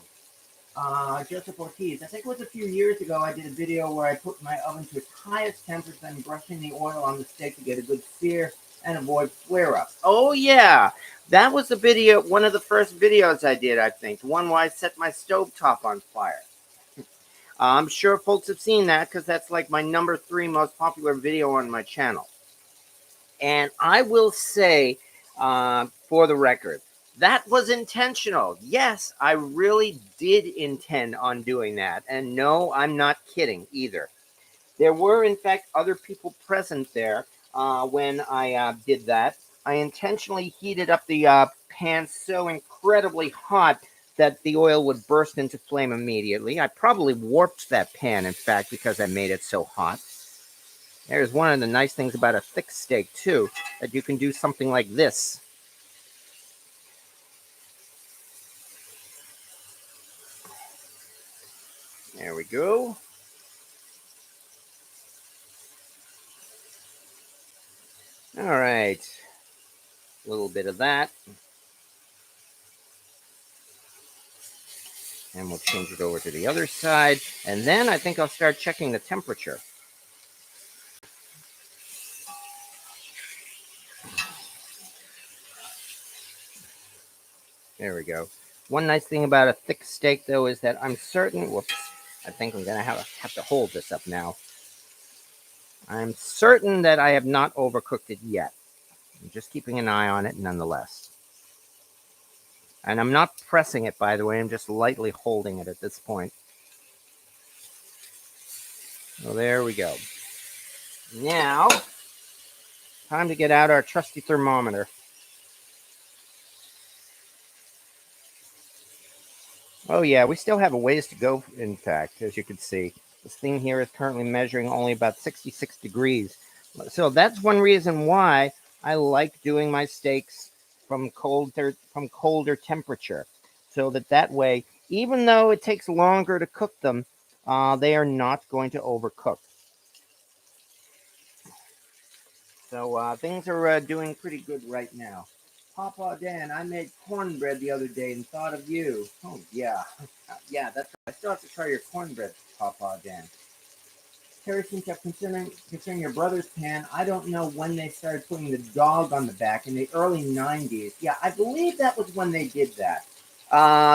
Joseph Ortiz. I think it was a few years ago. I did a video where I put my oven to its highest temperature and brushing the oil on the steak to get a good sear and avoid flare-ups. Oh yeah, that was the video. One of the first videos I did, I think. The one where I set my stovetop on fire. I'm sure folks have seen that because that's like my #3 most popular video on my channel. And I will say, for the record, that was intentional. Yes, I really did intend on doing that. And no, I'm not kidding either. There were, in fact, other people present there when I did that. I intentionally heated up the pan so incredibly hot that the oil would burst into flame immediately. I probably warped that pan, in fact, because I made it so hot. There's one of the nice things about a thick steak, too, that you can do something like this. There we go. All right. A little bit of that. And we'll change it over to the other side. And then I think I'll start checking the temperature. There we go. One nice thing about a thick steak, though, is that I'm certain... Whoops. I think I'm going to have to hold this up now. I'm certain that I have not overcooked it yet. I'm just keeping an eye on it nonetheless. And I'm not pressing it, by the way. I'm just lightly holding it at this point. Well, there we go. Now, time to get out our trusty thermometer. Oh yeah, we still have a ways to go, in fact, as you can see. This thing here is currently measuring only about 66 degrees. So that's one reason why I like doing my steaks from colder temperature. So that way, even though it takes longer to cook them, they are not going to overcook. So things are doing pretty good right now. Papa Dan, I made cornbread the other day and thought of you. Oh, yeah. Yeah, that's right. I still have to try your cornbread, Papa Dan. Terry seems to have concerning your brother's pan. I don't know when they started putting the dog on the back in the early 90s. Yeah, I believe that was when they did that.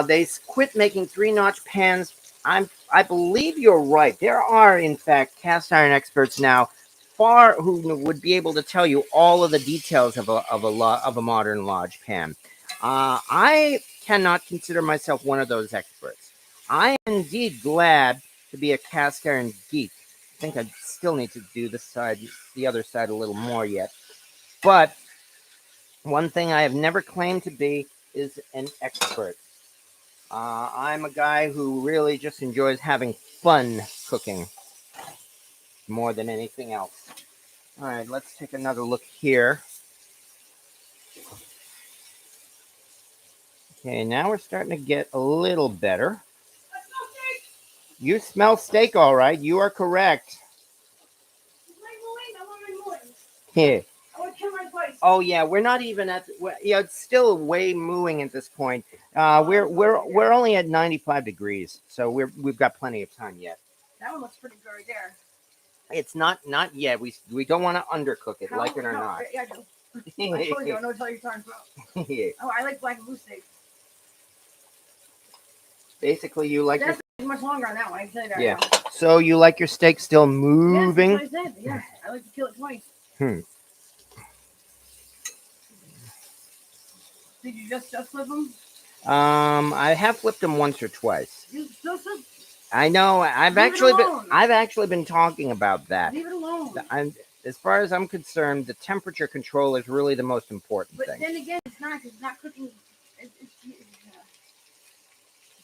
They quit making 3-notch pans. I believe you're right. There are, in fact, cast iron experts now who would be able to tell you all of the details of a modern lodge pan. I cannot consider myself one of those experts. I am indeed glad to be a cast iron geek. I think I still need to do the other side a little more yet. But one thing I have never claimed to be is an expert. I'm a guy who really just enjoys having fun cooking more than anything else. All right, let's take another look here. Okay, now we're starting to get a little better. You smell steak, all right. You are correct. Yeah. Oh yeah, we're not even at. Yeah, it's still way mooing at this point. We're only at 95 degrees, so we've got plenty of time yet. That one looks pretty good right there. It's not yet. We don't want to undercook it, like it or not. Yeah, I do. I totally don't know what you're talking about. Yeah. Oh, I like black and blue steak. Basically, you like That's much longer on that one. I can tell you that. Yeah. Now. So you like your steak still moving? Yes, that's what I said. Yes, I like to kill it twice. Did you just flip them? I have flipped them once or twice. You still flip? I know. I've actually been talking about that. Leave it alone. As far as I'm concerned, the temperature control is really the most important thing. But then again, it's not cooking.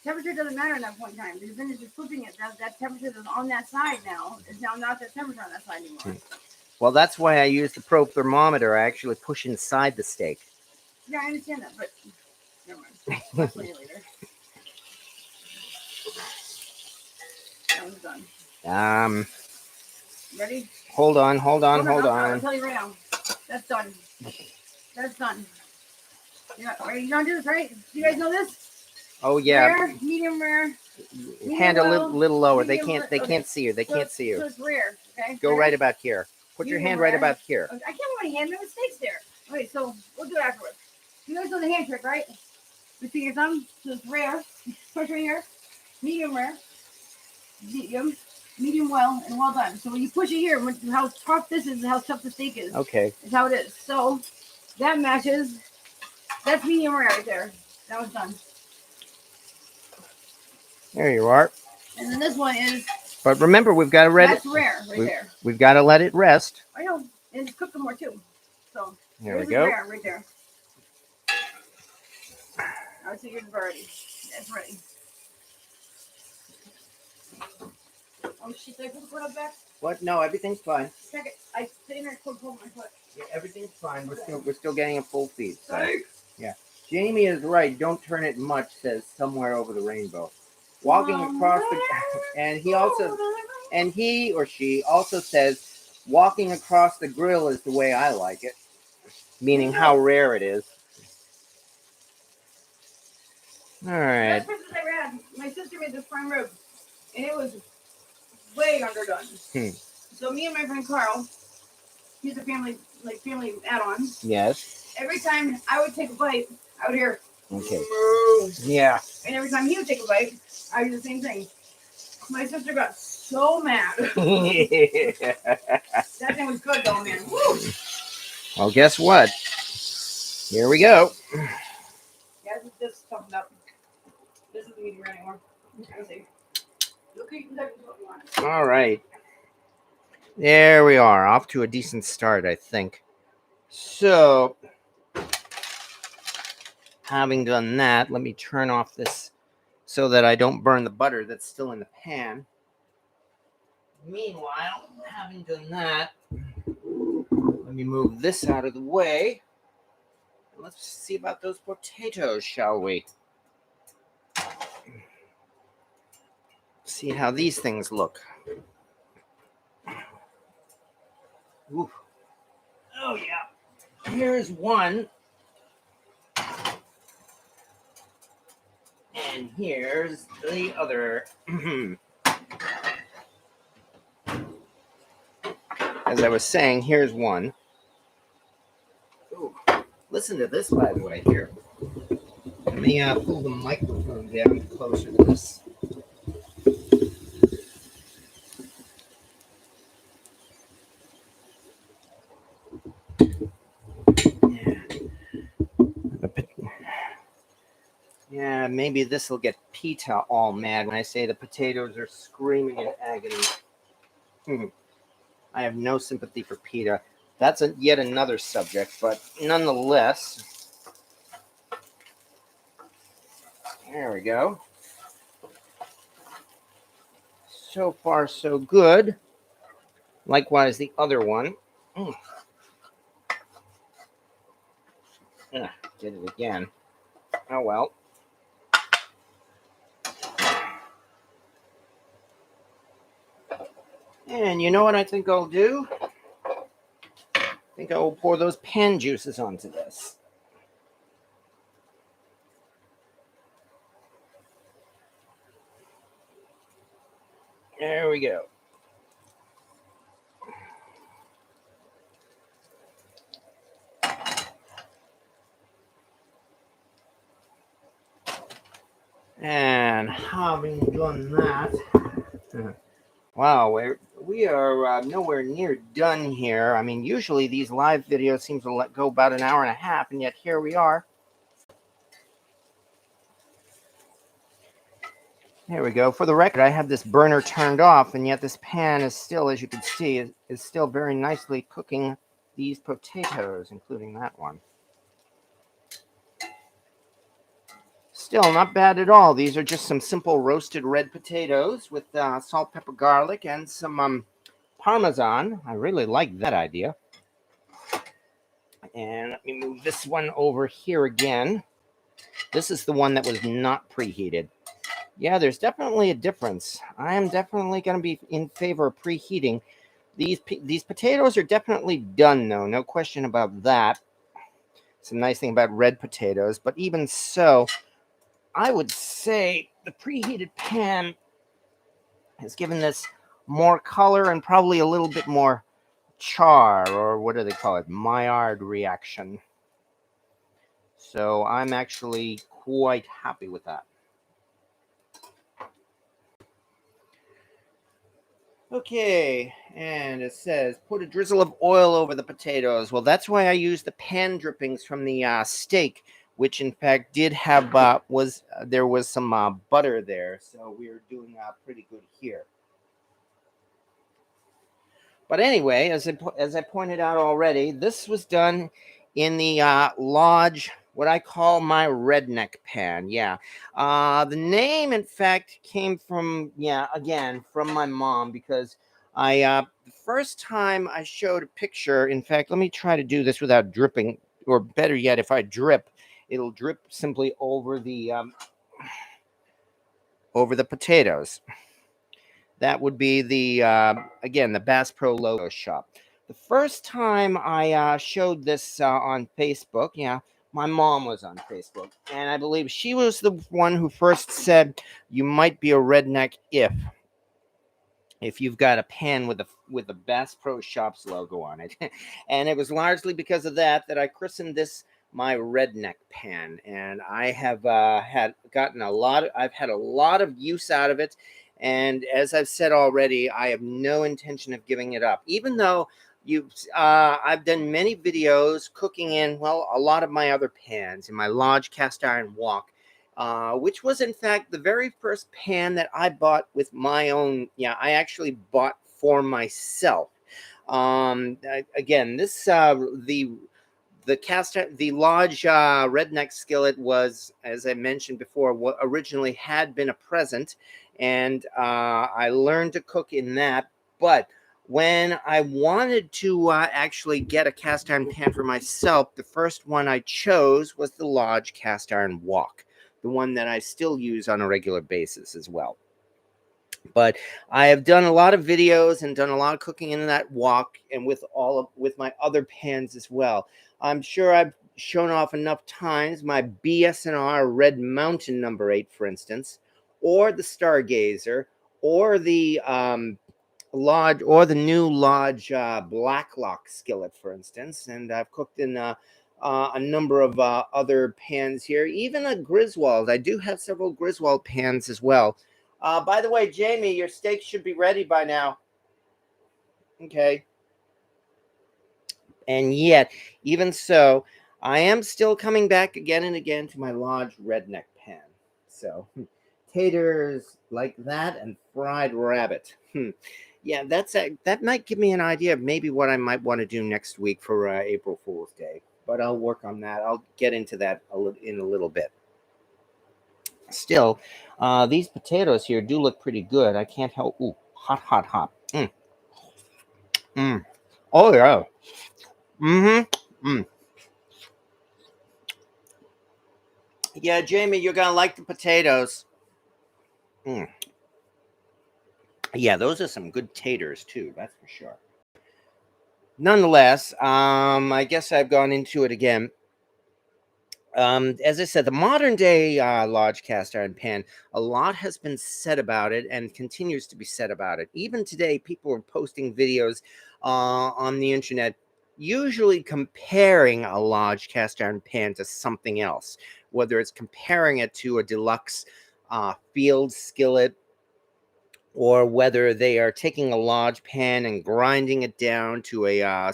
Temperature doesn't matter at that point in time because then it's just flipping it. That temperature that's on that side now is now not the temperature on that side anymore. Well, that's why I use the probe thermometer. I actually push inside the steak. Yeah, I understand that, but never mind. I'll play it later. That one's done. Ready? Hold on. I'll tell you right now. That's done. That's done. Yeah, are you gonna do this right? Do you guys know this? Oh yeah. Rare, medium rare. Hand a well, little lower. They medium can't okay. see you. They So can't see you. So it's rare. Okay. Go Rare, right about here. Put your medium hand right rare. about here. Okay, I can't put my hand. My mistakes there. Okay, so we'll do it afterwards. You guys know the hand trick, right? Between your thumb, so it's rare. Push right here. Medium rare. Medium well, and well done. So when you push it here, how tough this is, how tough the steak is. Okay. Is how it is. So that matches. That's medium rare right there. That was done. There you are. And then this one is. But remember, we've got to let That's rare right there. We've got to let it rest. I know, and it's cooked more too. So there we go. Rare right there. I would say yours is ready. That's ready. Oh shit! Did I put the foot up back? What? No, everything's fine. Check it. I sit in there and pull my foot. Yeah, everything's fine. We're still getting a full feed. So. Thanks. Yeah. Jamie is right. Don't turn it much. Says somewhere over the rainbow. Walking across the, and he or she also says walking across the grill is the way I like it, meaning how rare it is. All right. That's Christmas I had. My sister made this prime rib, and it was way underdone. So me and my friend Carl, he's a family add-on. Yes. Every time I would take a bite, I would hear. Okay. Yeah. And every time he would take a bite, I would do the same thing. My sister got so mad. That thing was good though, man. Woo! Well, guess what? Here we go. Yeah, this is toughened up. This isn't medium rare anymore. Let's see. Look at what you want. All right. There we are. Off to a decent start, I think. So, having done that, let me turn off this so that I don't burn the butter that's still in the pan. Meanwhile, having done that, let me move this out of the way. Let's see about those potatoes, shall we? See how these things look. Ooh. Oh, yeah. Here's one. And here's the other. As I was saying, here's one. Ooh. Listen to this, by the way, here. Let me pull the microphone down closer to this. Yeah, maybe this will get PETA all mad when I say the potatoes are screaming in agony. I have no sympathy for PETA. That's yet another subject, but nonetheless. There we go. So far, so good. Likewise, the other one. Did it again. Oh, well. And you know what I think I'll do? I think I will pour those pan juices onto this. There we go. And having done that, wow, we are nowhere near done here. I mean, usually these live videos seem to let go about an hour and a half, and yet here we are. There we go. For the record, I have this burner turned off, and yet this pan is still, as you can see, is still very nicely cooking these potatoes, including that one. Still not bad at all. These are just some simple roasted red potatoes with salt, pepper, garlic, and some Parmesan. I really like that idea. And let me move this one over here again. This is the one that was not preheated. Yeah, there's definitely a difference. I am definitely going to be in favor of preheating. These potatoes are definitely done, though. No question about that. It's a nice thing about red potatoes. But even so, I would say the preheated pan has given this more color and probably a little bit more char, or what do they call it? Maillard reaction. So I'm actually quite happy with that. Okay, and it says put a drizzle of oil over the potatoes. Well, that's why I use the pan drippings from the steak, which in fact did have there was some butter there, so we were doing pretty good here. But anyway, as I pointed out already, this was done in the Lodge, what I call my Redneck pan. Yeah, the name, in fact, came from again from my mom, because the first time I showed a picture. In fact, let me try to do this without dripping, or better yet, if I drip, it'll drip simply over the potatoes. That would be the again, the Bass Pro Logo shop. The first time I showed this on Facebook, my mom was on Facebook, and I believe she was the one who first said you might be a redneck if you've got a pan with the Bass Pro Shops logo on it. And it was largely because of that I christened this my Redneck pan, and I have I've had a lot of use out of it. And as I've said already, I have no intention of giving it up, even though I've done many videos cooking in, well, a lot of my other pans in my Lodge cast iron wok, which was in fact the very first pan that I bought with my own. I actually bought for myself. Again, this the Lodge Redneck skillet was, as I mentioned before, what originally had been a present, and I learned to cook in that. But when I wanted to actually get a cast iron pan for myself, the first one I chose was the Lodge cast iron wok, the one that I still use on a regular basis as well. But I have done a lot of videos and done a lot of cooking in that wok, and with my other pans as well. I'm sure I've shown off enough times my BS&R Red Mountain number 8, for instance, or the Stargazer, or the Lodge, or the new Lodge Blacklock skillet, for instance. And I've cooked in a number of other pans here, even a Griswold. I do have several Griswold pans as well. By the way, Jamie, your steak should be ready by now. Okay. And yet, even so, I am still coming back again and again to my Lodge Redneck pan. So, taters like that and fried rabbit. Yeah, that might give me an idea of maybe what I might want to do next week for April Fool's Day. But I'll work on that. I'll get into that in a little bit. Still, these potatoes here do look pretty good. I can't help. Ooh, hot, hot, hot. Oh yeah. Yeah, Jamie, you're gonna like the potatoes. Yeah, those are some good taters too. That's for sure. Nonetheless, I guess I've gone into it again. As I said, the modern day Lodge cast iron pan, a lot has been said about it and continues to be said about it. Even today, people are posting videos on the internet, usually comparing a Lodge cast iron pan to something else, whether it's comparing it to a deluxe field skillet, or whether they are taking a Lodge pan and grinding it down to a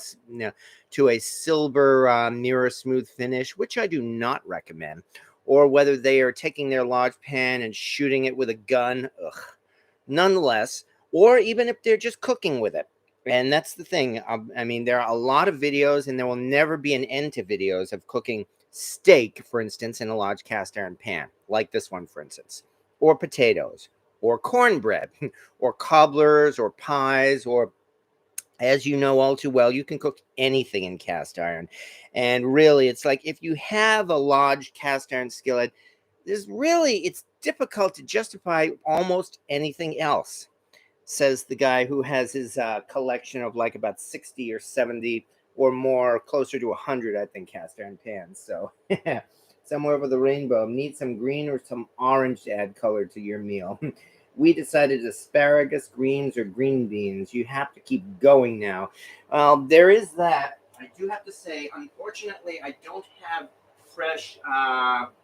silver mirror smooth finish, which I do not recommend, or whether they are taking their Lodge pan and shooting it with a gun. Ugh. Nonetheless, or even if they're just cooking with it. And that's the thing. I mean, there are a lot of videos, and there will never be an end to videos of cooking steak, for instance, in a Lodge cast iron pan, like this one, for instance, or potatoes, or cornbread, or cobblers, or pies, or, as you know all too well, you can cook anything in cast iron. And really, it's like if you have a Lodge cast iron skillet, it's difficult to justify almost anything else, says the guy who has his collection of like about 60 or 70 or more, closer to 100, I think, cast iron pans. So somewhere over the rainbow. Need some green or some orange to add color to your meal. We decided asparagus, greens, or green beans. You have to keep going now. There is that. I do have to say, unfortunately, I don't have fresh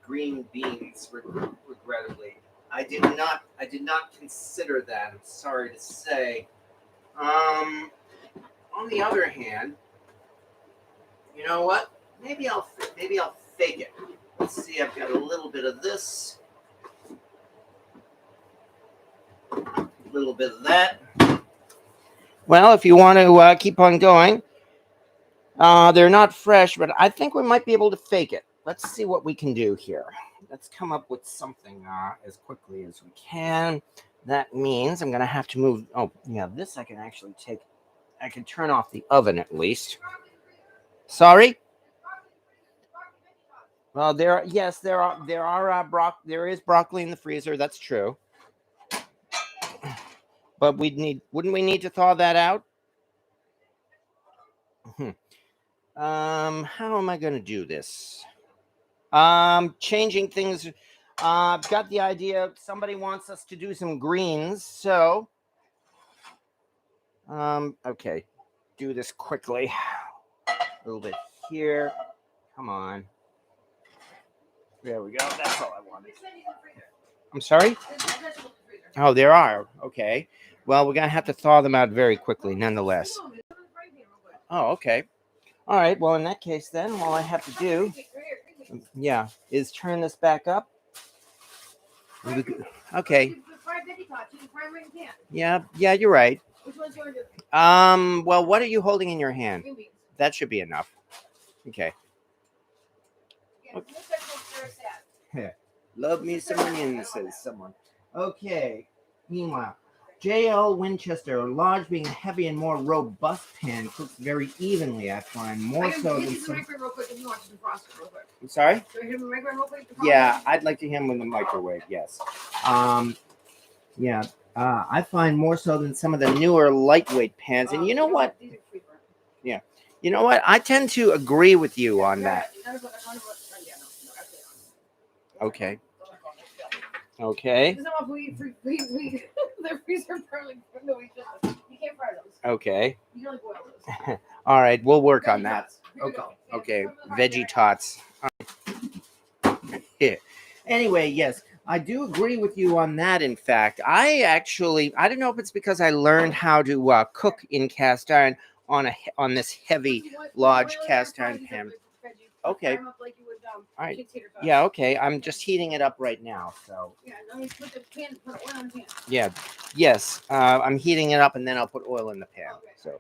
green beans, regrettably. I did not consider that. I'm sorry to say. On the other hand, you know what? Maybe I'll fake it. Let's see. I've got a little bit of this, a little bit of that. Well, if you want to keep on going, they're not fresh, but I think we might be able to fake it. Let's see what we can do here. Let's come up with something as quickly as we can. That means I'm going to have to move. Oh, yeah, this I can actually take. I can turn off the oven at least. Sorry? Well, there is broccoli in the freezer. That's true. But wouldn't we need to thaw that out? How am I going to do this? Changing things. I've got the idea. Somebody wants us to do some greens, so okay, do this quickly. A little bit here. Come on. There we go. That's all I wanted. I'm sorry? Oh, there are. Okay. Well, we're gonna have to thaw them out very quickly, nonetheless. Oh, okay. All right. Well, in that case, then all I have to do, yeah, is turn this back up. Okay. Yeah, you're right. Which ones do you want to do? Well, what are you holding in your hand? Green beans. That should be enough. Okay. Yeah, Love me some onions, says someone. Okay. Meanwhile, JL Winchester, large being a heavy and more robust pan, cooks very evenly, I find, more so than some. Real quick if you want to defrost it real quick. I'm sorry? So hit him in the microwave real quick? Yeah, I'd like to hit him in the microwave, yes. Yeah, I find more so than some of the newer lightweight pans. And you know what? Yeah. You know what? I tend to agree with you on that. Okay. Okay. Okay. All right, we'll work on that. Okay. Okay. Veggie tots. Yeah. Anyway, yes, I do agree with you on that. In fact, I don't know if it's because I learned how to cook in cast iron on this heavy, large cast iron pan. Okay. All right. Yeah. Okay. I'm just heating it up right now. So. Yeah. No, you put the pan. Put oil in the pan. Yeah. Yes. I'm heating it up, and then I'll put oil in the pan. Okay. So.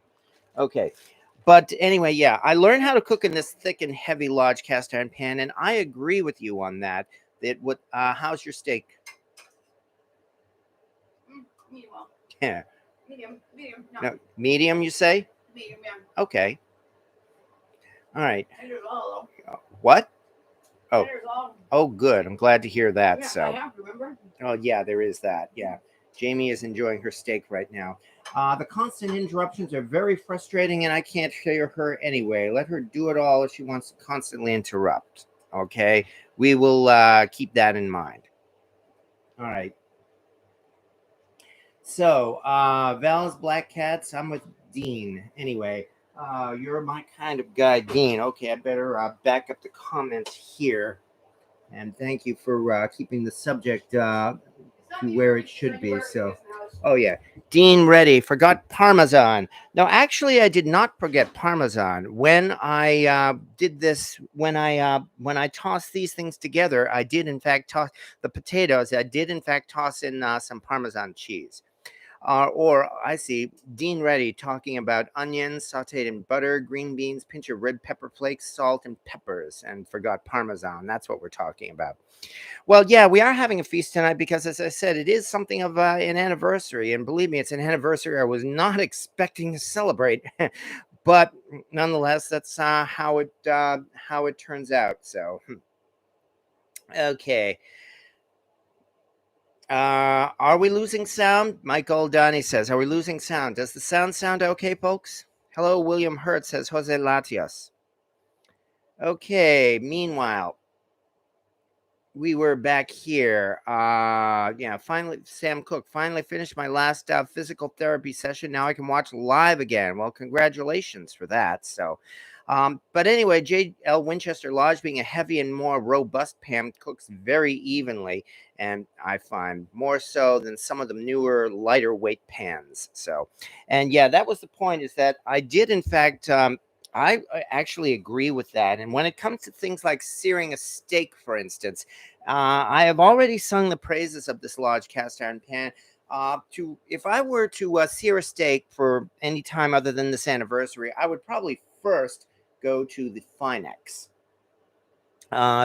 Okay. But anyway, yeah, I learned how to cook in this thick and heavy, large cast iron pan, and I agree with you on that. How's your steak? Medium well. Yeah. Medium. No, medium, you say? Medium, yeah. Okay. All right. All, what? all. Oh, good. I'm glad to hear that. Yeah, So. I have, remember? Oh, yeah, there is that. Yeah. Jamie is enjoying her steak right now. The constant interruptions are very frustrating, and I can't hear her anyway. Let her do it all if she wants to constantly interrupt. Okay? We will keep that in mind. All right. So, Val's Black Cats, I'm with Dean. Anyway, you're my kind of guy, Dean. Okay, I better back up the comments here. And thank you for keeping the subject to where it should be. So, oh yeah, Dean ready. Forgot Parmesan. No, actually, I did not forget Parmesan. When I did this, when I tossed these things together, I did in fact toss the potatoes. I did in fact toss in some Parmesan cheese. Or I see Dean Reddy talking about onions sauteed in butter, green beans, pinch of red pepper flakes, salt, and peppers, and forgot Parmesan. That's what we're talking about. Well, yeah, we are having a feast tonight because, as I said, it is something of an anniversary. And believe me, it's an anniversary I was not expecting to celebrate. But nonetheless, that's how it turns out. So, okay. Are we losing sound? Michael Donnie says, are we losing sound? Does the sound okay, folks? Hello, William Hurt says Jose Latios. Okay, meanwhile, we were back here. Yeah, finally, Sam Cook, finally finished my last physical therapy session. Now I can watch live again. Well, congratulations for that. So, but anyway, J.L. Winchester Lodge, being a heavy and more robust pan, cooks very evenly, and I find more so than some of the newer, lighter weight pans. So, and yeah, that was the point, is that I did, in fact, I actually agree with that. And when it comes to things like searing a steak, for instance, I have already sung the praises of this Lodge cast iron pan. If I were to sear a steak for any time other than this anniversary, I would probably first go to the Finex.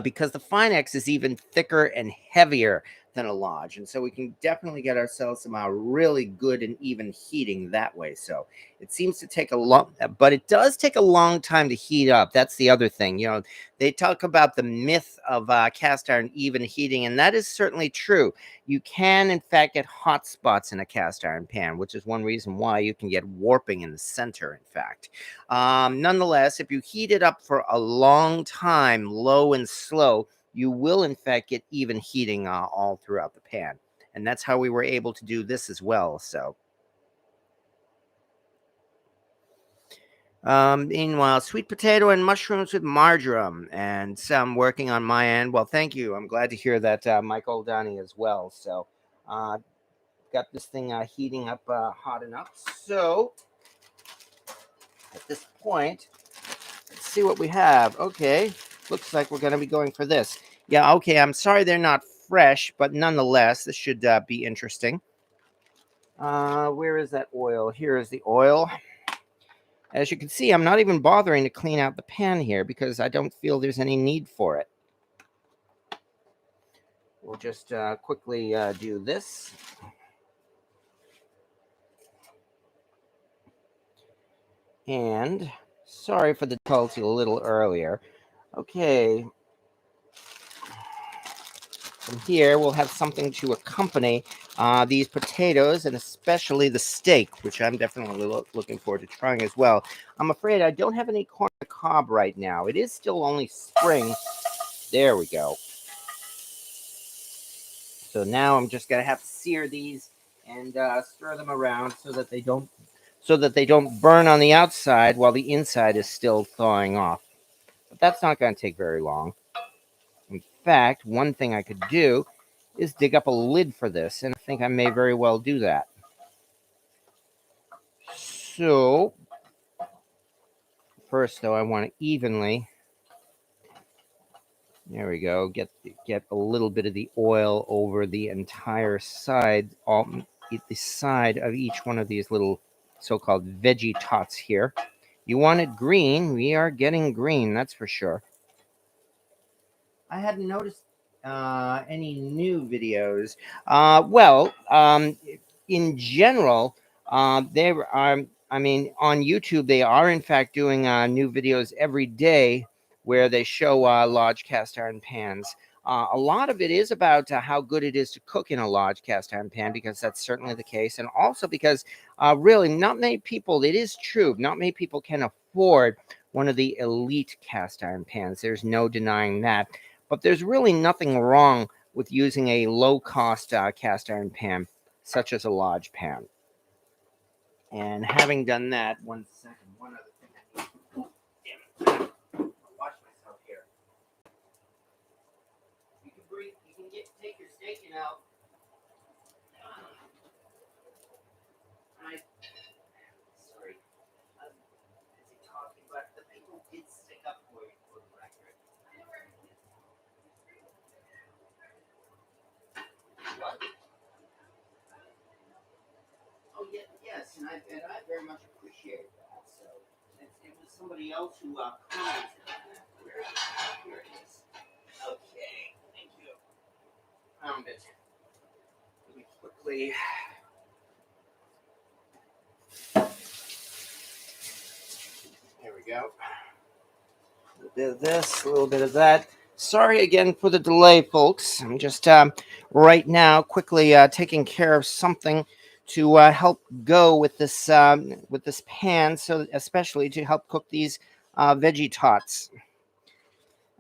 Because the Finex is even thicker and heavier than a Lodge. And so we can definitely get ourselves some really good and even heating that way. So it seems to take a long, but it does take a long time to heat up. That's the other thing. You know, they talk about the myth of cast iron even heating, and that is certainly true. You can, in fact, get hot spots in a cast iron pan, which is one reason why you can get warping in the center, in fact. Nonetheless, if you heat it up for a long time, low and slow, you will in fact get even heating all throughout the pan. And that's how we were able to do this as well. So, meanwhile, sweet potato and mushrooms with marjoram, and some working on my end. Well, thank you. I'm glad to hear that, Michael Donnie, as well. So, got this thing heating up hot enough. So, at this point, let's see what we have. Okay, looks like we're going to be going for this. Yeah, okay, I'm sorry they're not fresh, but nonetheless, this should be interesting. Where is that oil? Here is the oil. As you can see, I'm not even bothering to clean out the pan here because I don't feel there's any need for it. We'll just quickly do this. And sorry for the difficulty a little earlier. Okay. From here, we'll have something to accompany these potatoes, and especially the steak, which I'm definitely looking forward to trying as well. I'm afraid I don't have any corn on the cob right now. It is still only spring. There we go. So now I'm just gonna have to sear these and stir them around so that they don't burn on the outside while the inside is still thawing off. But that's not going to take very long. In fact, one thing I could do is dig up a lid for this, and I think I may very well do that. So, first though, I want to evenly, there we go, get a little bit of the oil over the entire side, the side of each one of these little so-called veggie tots here. You want it green, we are getting green, that's for sure. I hadn't noticed any new videos. In general, there are. I mean, on YouTube, they are in fact doing new videos every day where they show Lodge cast iron pans. A lot of it is about how good it is to cook in a Lodge cast iron pan, because that's certainly the case, and also because really not many people. It is true, not many people can afford one of the elite cast iron pans. There's no denying that. But there's really nothing wrong with using a low-cost cast iron pan, such as a Lodge pan. And having done that, one other thing. Oh, damn it. I'll watch myself here. You can breathe. You can take your steak out. Sorry. I'm busy talking, but the people did stick up for you for the record. What? Oh, yeah, yes, and I very much appreciate that. So it was somebody else who commented on that. Here it is. Okay, thank you. Found it. Let me quickly. There we go. A little bit of this, a little bit of that. Sorry again for the delay, folks. I'm just right now quickly taking care of something to help go with this pan, so especially to help cook these veggie tots.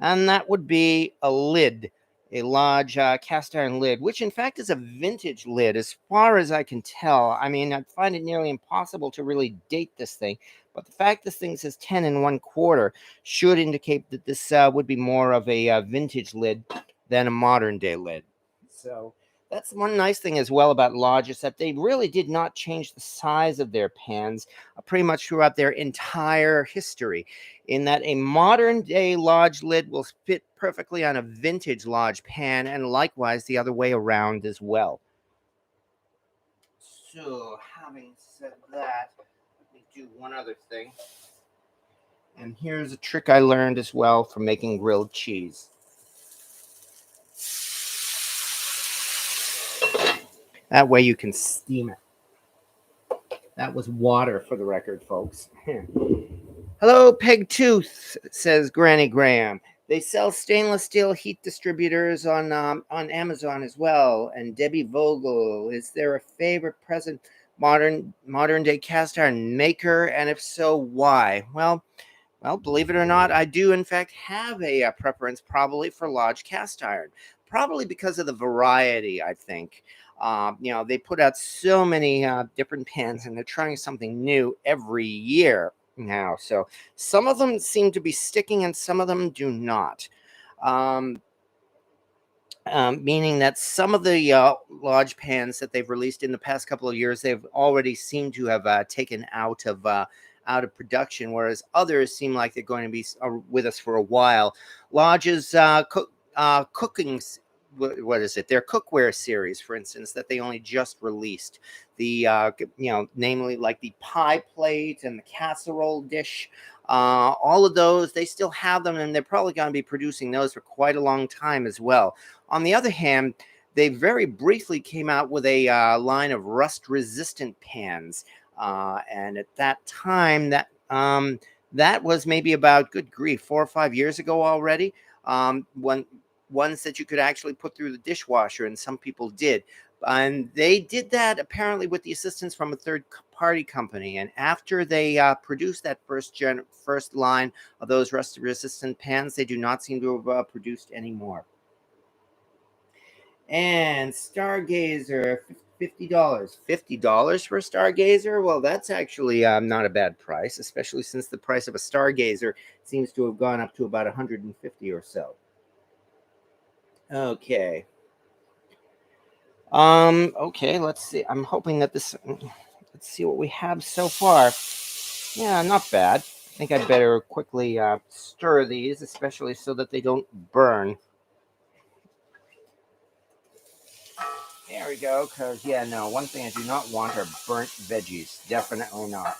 And that would be a lid, a large cast iron lid, which in fact is a vintage lid as far as I can tell. I mean, I find it nearly impossible to really date this thing, but the fact this thing says 10 1/4 should indicate that this would be more of a vintage lid than a modern day lid. So that's one nice thing as well about Lodge, is that they really did not change the size of their pans pretty much throughout their entire history, in that a modern day Lodge lid will fit perfectly on a vintage Lodge pan, and likewise the other way around as well. So, having said that, let me do one other thing. And here's a trick I learned as well from making grilled cheese. That way you can steam it. That was water, for the record, folks. Hello, Peg Tooth, says Granny Graham. They sell stainless steel heat distributors on Amazon as well. And Debbie Vogel, is there a favorite present modern day cast iron maker? And if so, why? Well, believe it or not, I do in fact have a preference probably for Lodge cast iron. Probably because of the variety, I think. They put out so many different pans, and they're trying something new every year now. So some of them seem to be sticking and some of them do not. Meaning that some of the Lodge pans that they've released in the past couple of years, they've already seemed to have taken out of production, whereas others seem like they're going to be with us for a while. Lodge's cooking, what is it? Their cookware series, for instance, that they only just released. The namely like the pie plate and the casserole dish. All of those, they still have them, and they're probably going to be producing those for quite a long time as well. On the other hand, they very briefly came out with a line of rust-resistant pans, and at that time, that was maybe about, good grief, 4 or 5 years ago already. Ones that you could actually put through the dishwasher, and some people did. And they did that apparently with the assistance from a third-party company. And after they produced that first line of those rust-resistant pans, they do not seem to have produced any more. And Stargazer, $50. $50 for a Stargazer? Well, that's actually not a bad price, especially since the price of a Stargazer seems to have gone up to about $150 or so. Okay. Okay, let's see. I'm hoping that let's see what we have so far. Yeah, not bad. I think I'd better quickly stir these, especially so that they don't burn. There we go, because, yeah, no, one thing I do not want are burnt veggies. Definitely not.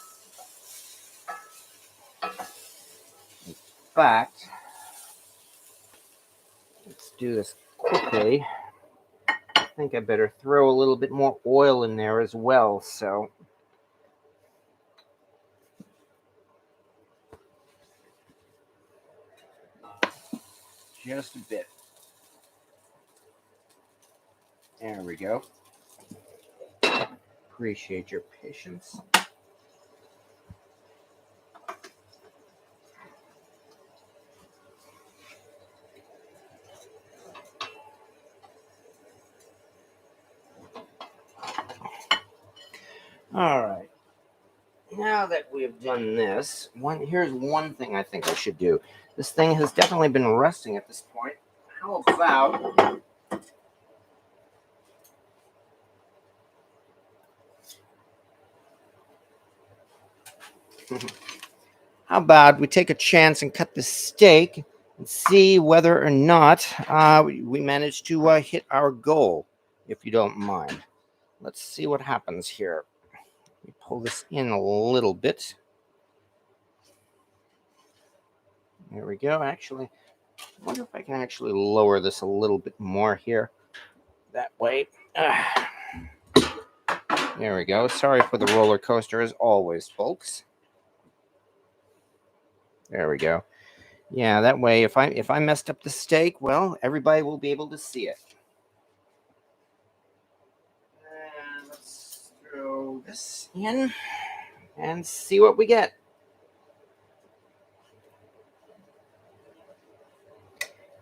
In fact, let's do this quickly. I think I better throw a little bit more oil in there as well, so. Just a bit. There we go. Appreciate your patience. All right. Now that we have done this, here's one thing I think I should do. This thing has definitely been resting at this point. How about we take a chance and cut the steak and see whether or not we manage to hit our goal, if you don't mind. Let's see what happens here. Let me pull this in a little bit. There we go. Actually, I wonder if I can actually lower this a little bit more here. That way. There we go. Sorry for the roller coaster as always, folks. There we go. Yeah, that way if I messed up the steak, well, everybody will be able to see it. And let's throw this in and see what we get.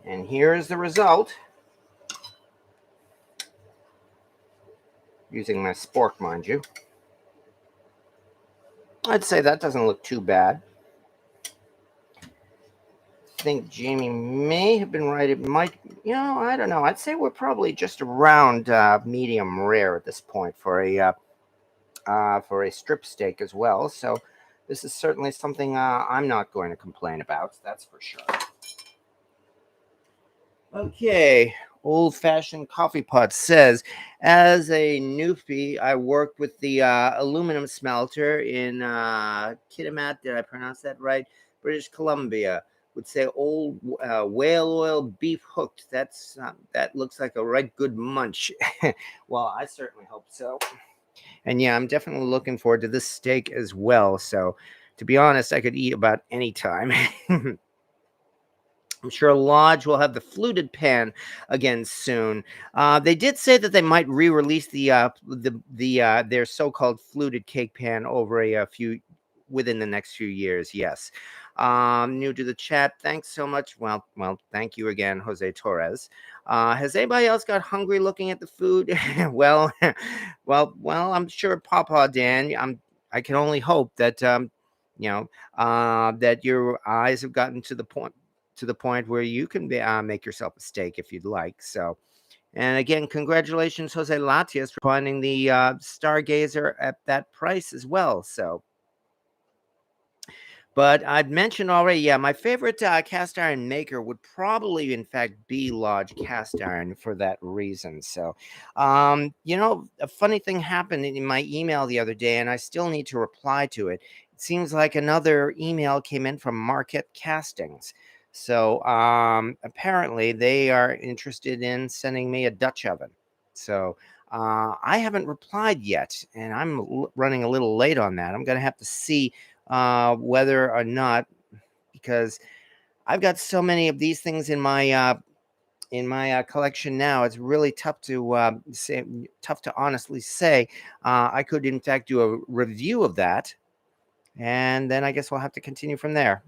And here is the result. Using my spork, mind you. I'd say that doesn't look too bad. I think Jamie may have been right. It might, I don't know. I'd say we're probably just around medium rare at this point for a strip steak as well. So this is certainly something I'm not going to complain about. That's for sure. Okay, old-fashioned coffee pot says, as a newbie, I worked with the aluminum smelter in Kitimat. Did I pronounce that right? British Columbia. Would say old whale oil beef hooked. That looks like a right good munch. Well, I certainly hope so. And yeah, I'm definitely looking forward to this steak as well. So, to be honest, I could eat about any time. I'm sure Lodge will have the fluted pan again soon. They did say that they might re-release their so-called fluted cake pan over a few within the next few years. Yes. New to the chat. Thanks so much. Well, thank you again, Jose Torres. Has anybody else got hungry looking at the food? well, well. I'm sure, Papa Dan. I can only hope that that your eyes have gotten to the point where you can make yourself a steak if you'd like. So, and again, congratulations, Jose Latias, for finding the Stargazer at that price as well. So, but I'd mentioned already, yeah, my favorite cast iron maker would probably, in fact, be Lodge cast iron for that reason. So, a funny thing happened in my email the other day, and I still need to reply to it. It seems like another email came in from Marquette Castings. So, apparently, they are interested in sending me a Dutch oven. So, I haven't replied yet, and I'm running a little late on that. I'm going to have to see whether or not, because I've got so many of these things in my collection now. It's really tough to honestly say. I could in fact do a review of that, and then I guess we'll have to continue from there.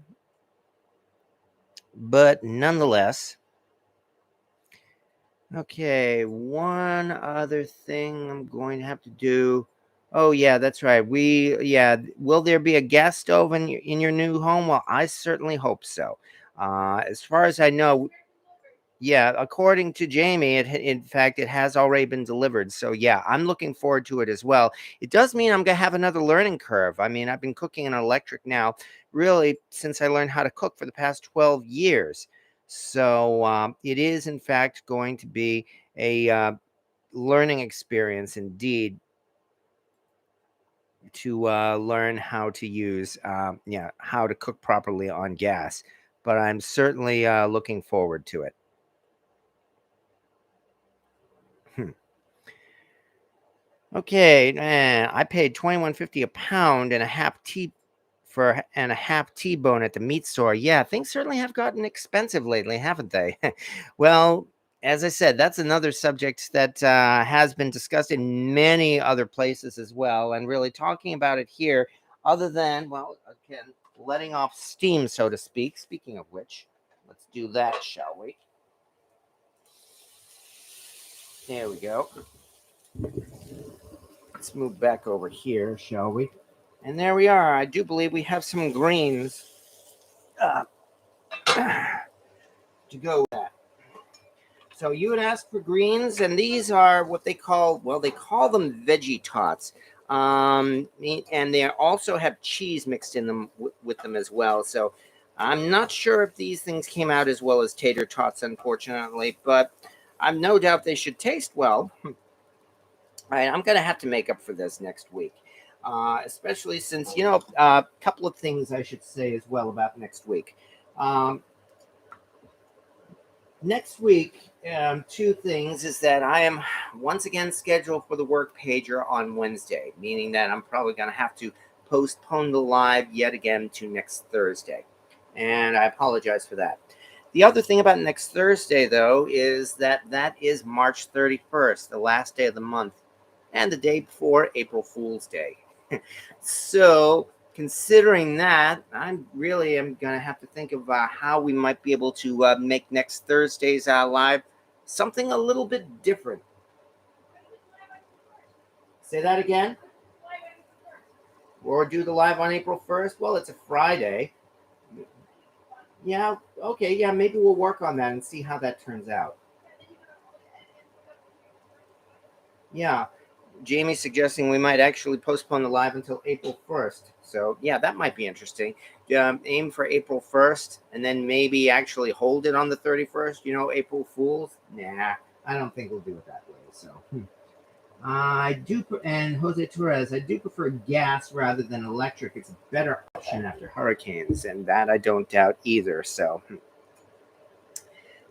But nonetheless, okay, one other thing I'm going to have to do. Oh yeah, that's right. Will there be a gas stove in your new home? Well, I certainly hope so. As far as I know, yeah, according to Jamie, in fact it has already been delivered. So yeah, I'm looking forward to it as well. It does mean I'm gonna have another learning curve. I mean, I've been cooking on electric now, really since I learned how to cook for the past 12 years. So it is in fact going to be a learning experience indeed to learn how to use how to cook properly on gas. But I'm certainly looking forward to it. Okay, I paid $21.50 a pound and a half T-bone at the meat store. Yeah, things certainly have gotten expensive lately, haven't they? Well, as I said, that's another subject that has been discussed in many other places as well, and really talking about it here, other than, well, again, letting off steam, so to speak. Speaking of which, let's do that, shall we? There we go. Let's move back over here, shall we? And there we are. I do believe we have some greens to go with that. So you had asked for greens, and these are what they call them veggie tots. And they also have cheese mixed in them with them as well. So I'm not sure if these things came out as well as tater tots, unfortunately, but I've no doubt they should taste well. All right, I'm going to have to make up for this next week. Especially since, a couple of things I should say as well about next week. Next week, two things is that I am once again scheduled for the work pager on Wednesday, meaning that I'm probably going to have to postpone the live yet again to next Thursday. And I apologize for that. The other thing about next Thursday, though, is that is March 31st, the last day of the month. and the day before April Fool's Day. So, considering that, I really am going to have to think of how we might be able to make next Thursday's live something a little bit different. Say that again? Or do the live on April 1st? Well, it's a Friday. Yeah, okay, yeah, maybe we'll work on that and see how that turns out. Yeah, Jamie's suggesting we might actually postpone the live until April 1st. So, yeah, that might be interesting. Aim for April 1st and then maybe actually hold it on the 31st, April Fool's. Nah, I don't think we'll do it that way. So, I do, and Jose Torres, I do prefer gas rather than electric. It's a better option after hurricanes, and that I don't doubt either. So,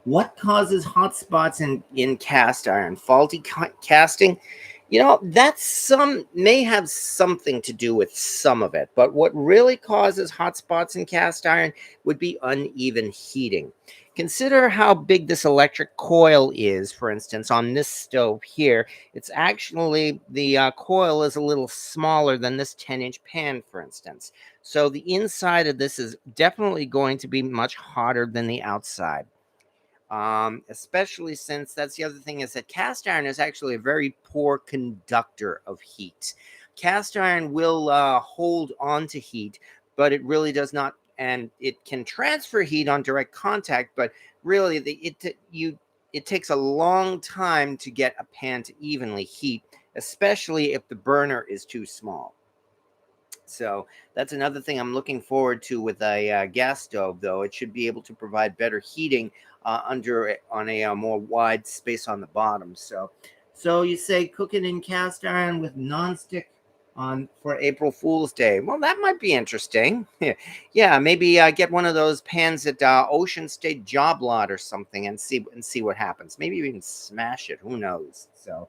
what causes hot spots in cast iron? Faulty casting? That some may have something to do with some of it, but what really causes hot spots in cast iron would be uneven heating. Consider how big this electric coil is, for instance, on this stove here. It's actually, the coil is a little smaller than this 10-inch pan, for instance. So the inside of this is definitely going to be much hotter than the outside. Especially since that's the other thing is that cast iron is actually a very poor conductor of heat. Cast iron will hold on to heat, but it really does not, and it can transfer heat on direct contact, but really it takes a long time to get a pan to evenly heat, especially if the burner is too small. So that's another thing I'm looking forward to with a gas stove, though. It should be able to provide better heating on a more wide space on the bottom. So you say cook it in cast iron with nonstick on for April Fool's Day. Well, that might be interesting. Yeah, maybe get one of those pans at Ocean State Job Lot or something and see what happens. Maybe even smash it. Who knows? So.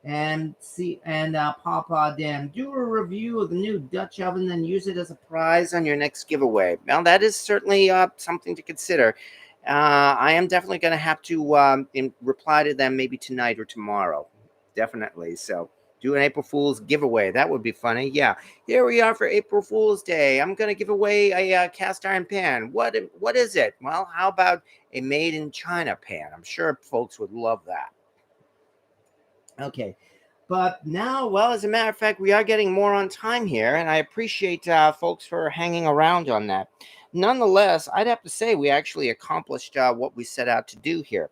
And Papa Dan, do a review of the new Dutch oven, then use it as a prize on your next giveaway. Now that is certainly something to consider. I am definitely going to have to reply to them maybe tonight or tomorrow. Definitely. So do an April Fool's giveaway. That would be funny. Yeah. Here we are for April Fool's Day. I'm going to give away a cast iron pan. What is it? Well, how about a made in China pan? I'm sure folks would love that. Okay. But now, well, as a matter of fact, we are getting more on time here, and I appreciate folks for hanging around on that. Nonetheless, I'd have to say we actually accomplished what we set out to do here,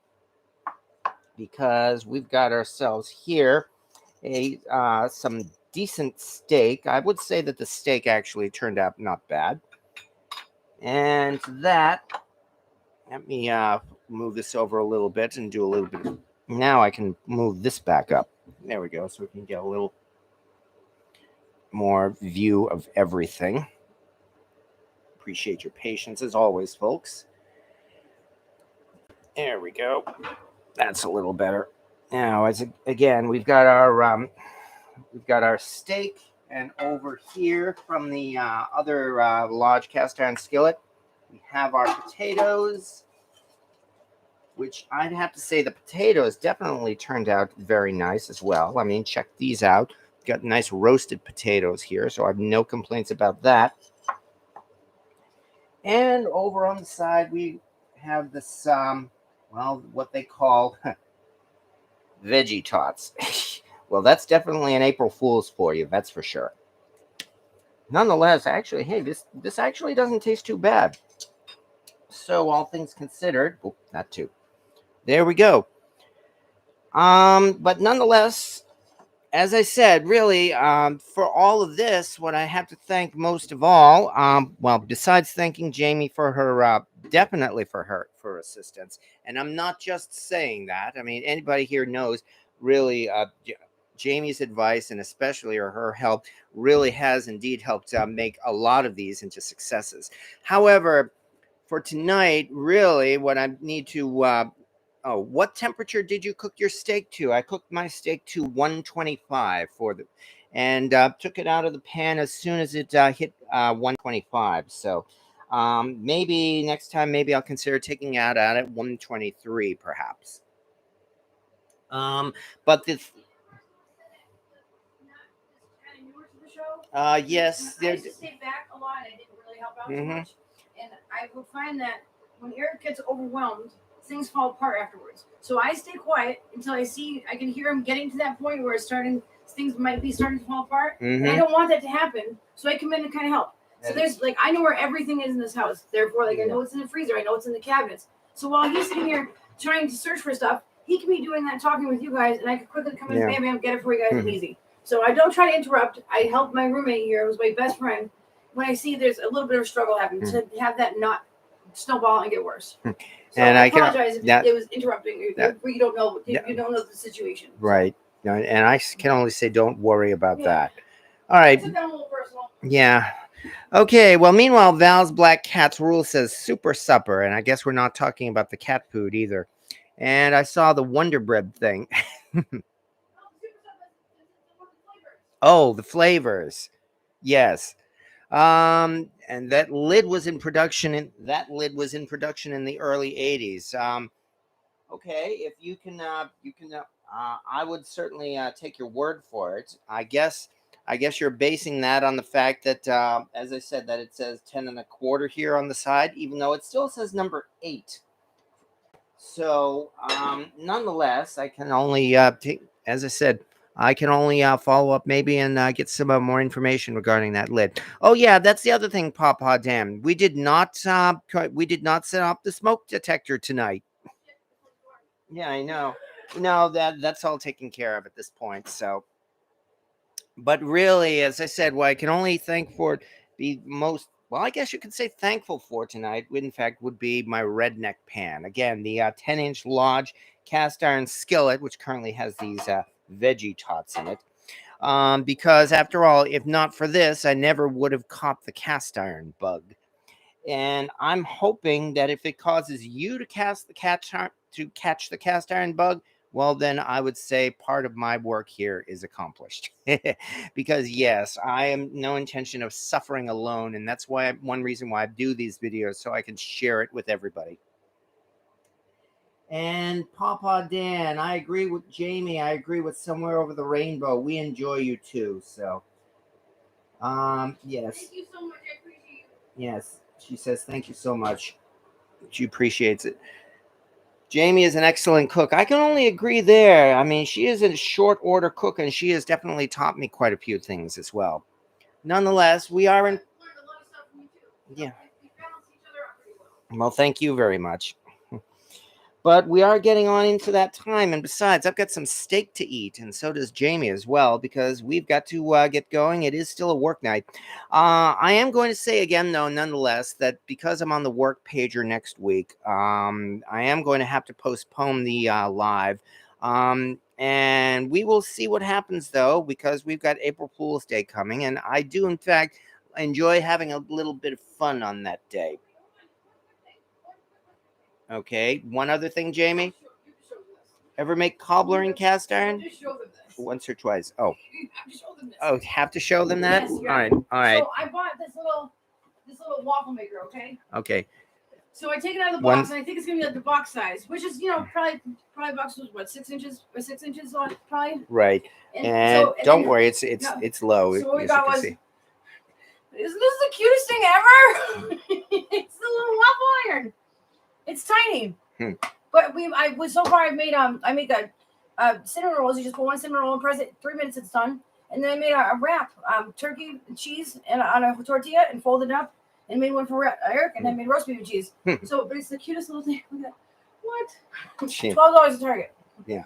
because we've got ourselves here some decent steak. I would say that the steak actually turned out not bad. And that, let me move this over a little bit and do a little bit. Now I can move this back up. There we go, so we can get a little more view of everything. Appreciate your patience as always, folks. There we go. That's a little better. Now, again, we've got our steak, and over here from the other large cast iron skillet, we have our potatoes, which I'd have to say the potatoes definitely turned out very nice as well. I mean, check these out. Got nice roasted potatoes here, so I have no complaints about that. And over on the side, we have this, what they call veggie tots. Well, that's definitely an April Fool's for you, that's for sure. Nonetheless, actually, hey, this actually doesn't taste too bad. So, all things considered, not too. There we go. But nonetheless, as I said, really, for all of this, what I have to thank most of all, besides thanking Jamie for her, definitely for her assistance, and I'm not just saying that. I mean, anybody here knows, really, Jamie's advice and especially her help really has indeed helped make a lot of these into successes. However, for tonight, really, what I need to what temperature did you cook your steak to? I cooked my steak to 125 and took it out of the pan as soon as it hit 125. So maybe next time, maybe I'll consider taking it out at 123, perhaps. But this, Yes. I used to stay back a lot, and I didn't really help out too much. And I would find that when Eric gets overwhelmed, things fall apart afterwards. So I stay quiet until I can hear him getting to that point where things might be starting to fall apart. And I don't want that to happen, so I come in and kind of help. So there's like, I know where everything is in this house. Therefore, like, I know what's in the freezer. I know what's in the cabinets. So while he's sitting here trying to search for stuff, he can be doing that, talking with you guys, and I can quickly come in, bam, bam, get it for you guys, easy. So I don't try to interrupt. I help my roommate here, who's my best friend, when I see there's a little bit of struggle happening, to have that not snowball and get worse. So and I apologize if it was interrupting you. You don't know the situation. Right. So. And I can only say don't worry about that. All right. I took that a little personal. Yeah. Okay, well, meanwhile, Val's Black Cat's rule says super supper, and I guess we're not talking about the cat food either. And I saw the Wonder Bread thing. Oh, the flavors. Yes. And that lid was in production in the early 80s. Okay, if you can I would certainly take your word for it. I guess you're basing that on the fact that, as I said, that it says 10 1/4 here on the side, even though it still says number 8. So, nonetheless, I can only as I said, I can only follow up maybe and get some more information regarding that lid. Oh yeah, that's the other thing, Papa Dan. We did not set up the smoke detector tonight. Yeah, I know. No, that's all taken care of at this point. So, but really, as I said, what I can only thank for be most, well, I guess you could say thankful for tonight, in fact, would be my Redneck pan. Again, the 10-inch Lodge cast iron skillet, which currently has these veggie tots in it. Because after all, if not for this, I never would have caught the cast iron bug. And I'm hoping that if it causes you to catch the cast iron bug, well, then I would say part of my work here is accomplished. Because yes, I am no intention of suffering alone, and that's why one reason why I do these videos, so I can share it with everybody. And Papa Dan, I agree with Jamie. I agree with Somewhere Over the Rainbow. We enjoy you too. So, yes. Thank you so much. I appreciate you. Yes. She says, thank you so much. She appreciates it. Jamie is an excellent cook. I can only agree there. I mean, she is a short order cook, and she has definitely taught me quite a few things as well. Nonetheless, we are in. I learned a lot of stuff from you too. Yeah. We balance each other out pretty well. Well, thank you very much. But we are getting on into that time. And besides, I've got some steak to eat. And so does Jamie as well, because we've got to get going. It is still a work night. I am going to say again, though, nonetheless, that because I'm on the work pager next week, I am going to have to postpone the live. And we will see what happens, though, because we've got April Fool's Day coming. And I do, in fact, enjoy having a little bit of fun on that day. Okay, one other thing, Jamie. Ever make cobbler in cast iron? Once or twice. Oh. Oh, have to show them that? Yes, all right. All right. So I bought this little waffle maker, okay? Okay. So I take it out of the box, and I think it's gonna be like the box size, which is, probably box was what, 6 inches or 6 inches on probably. Right. And don't worry, it's low. So what we got was, isn't this the cutest thing ever? It's the little waffle iron. It's tiny. But I make a cinnamon rolls. You just put one cinnamon roll and press it 3 minutes, it's done. And then I made a wrap, turkey and cheese and on a tortilla and folded it up and made one for Eric, and then made roast beef and cheese. So, but it's the cutest little thing. What? $12 a Target. Yeah.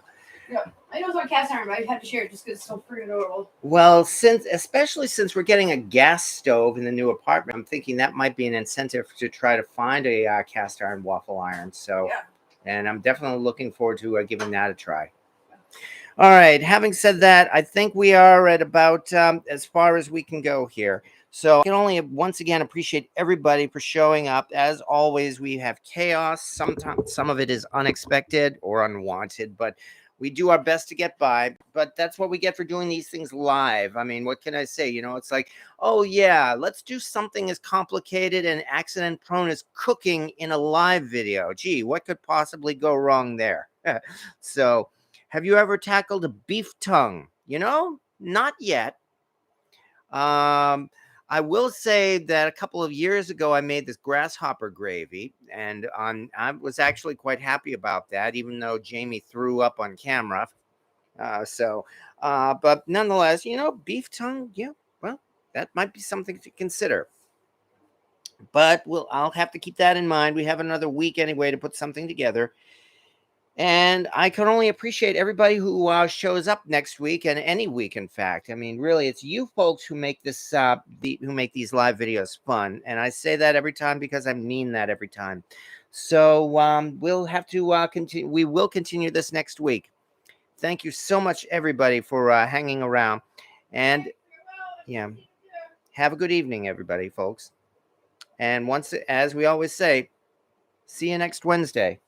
Yeah. I know it's on cast iron, but I had to share it just because it's so freaking adorable. Well, especially since we're getting a gas stove in the new apartment, I'm thinking that might be an incentive to try to find a cast iron waffle iron. So, yeah. And I'm definitely looking forward to giving that a try. All right. Having said that, I think we are at about as far as we can go here. So I can only once again appreciate everybody for showing up. As always, we have chaos. Sometimes some of it is unexpected or unwanted, but we do our best to get by. But that's what we get for doing these things live. I mean, what can I say? It's like, oh yeah, let's do something as complicated and accident prone as cooking in a live video. Gee, what could possibly go wrong there? So, have you ever tackled a beef tongue? Not yet. I will say that a couple of years ago, I made this grasshopper gravy, and I was actually quite happy about that, even though Jamie threw up on camera. But nonetheless, beef tongue, yeah, well, that might be something to consider. But I'll have to keep that in mind. We have another week anyway to put something together. And I can only appreciate everybody who shows up next week and any week, in fact. I mean, really, it's you folks who make this who make these live videos fun. And I say that every time because I mean that every time. So we'll have to continue. We will continue this next week. Thank you so much, everybody, for hanging around. And yeah, have a good evening, everybody, folks. And as we always say, see you next Wednesday.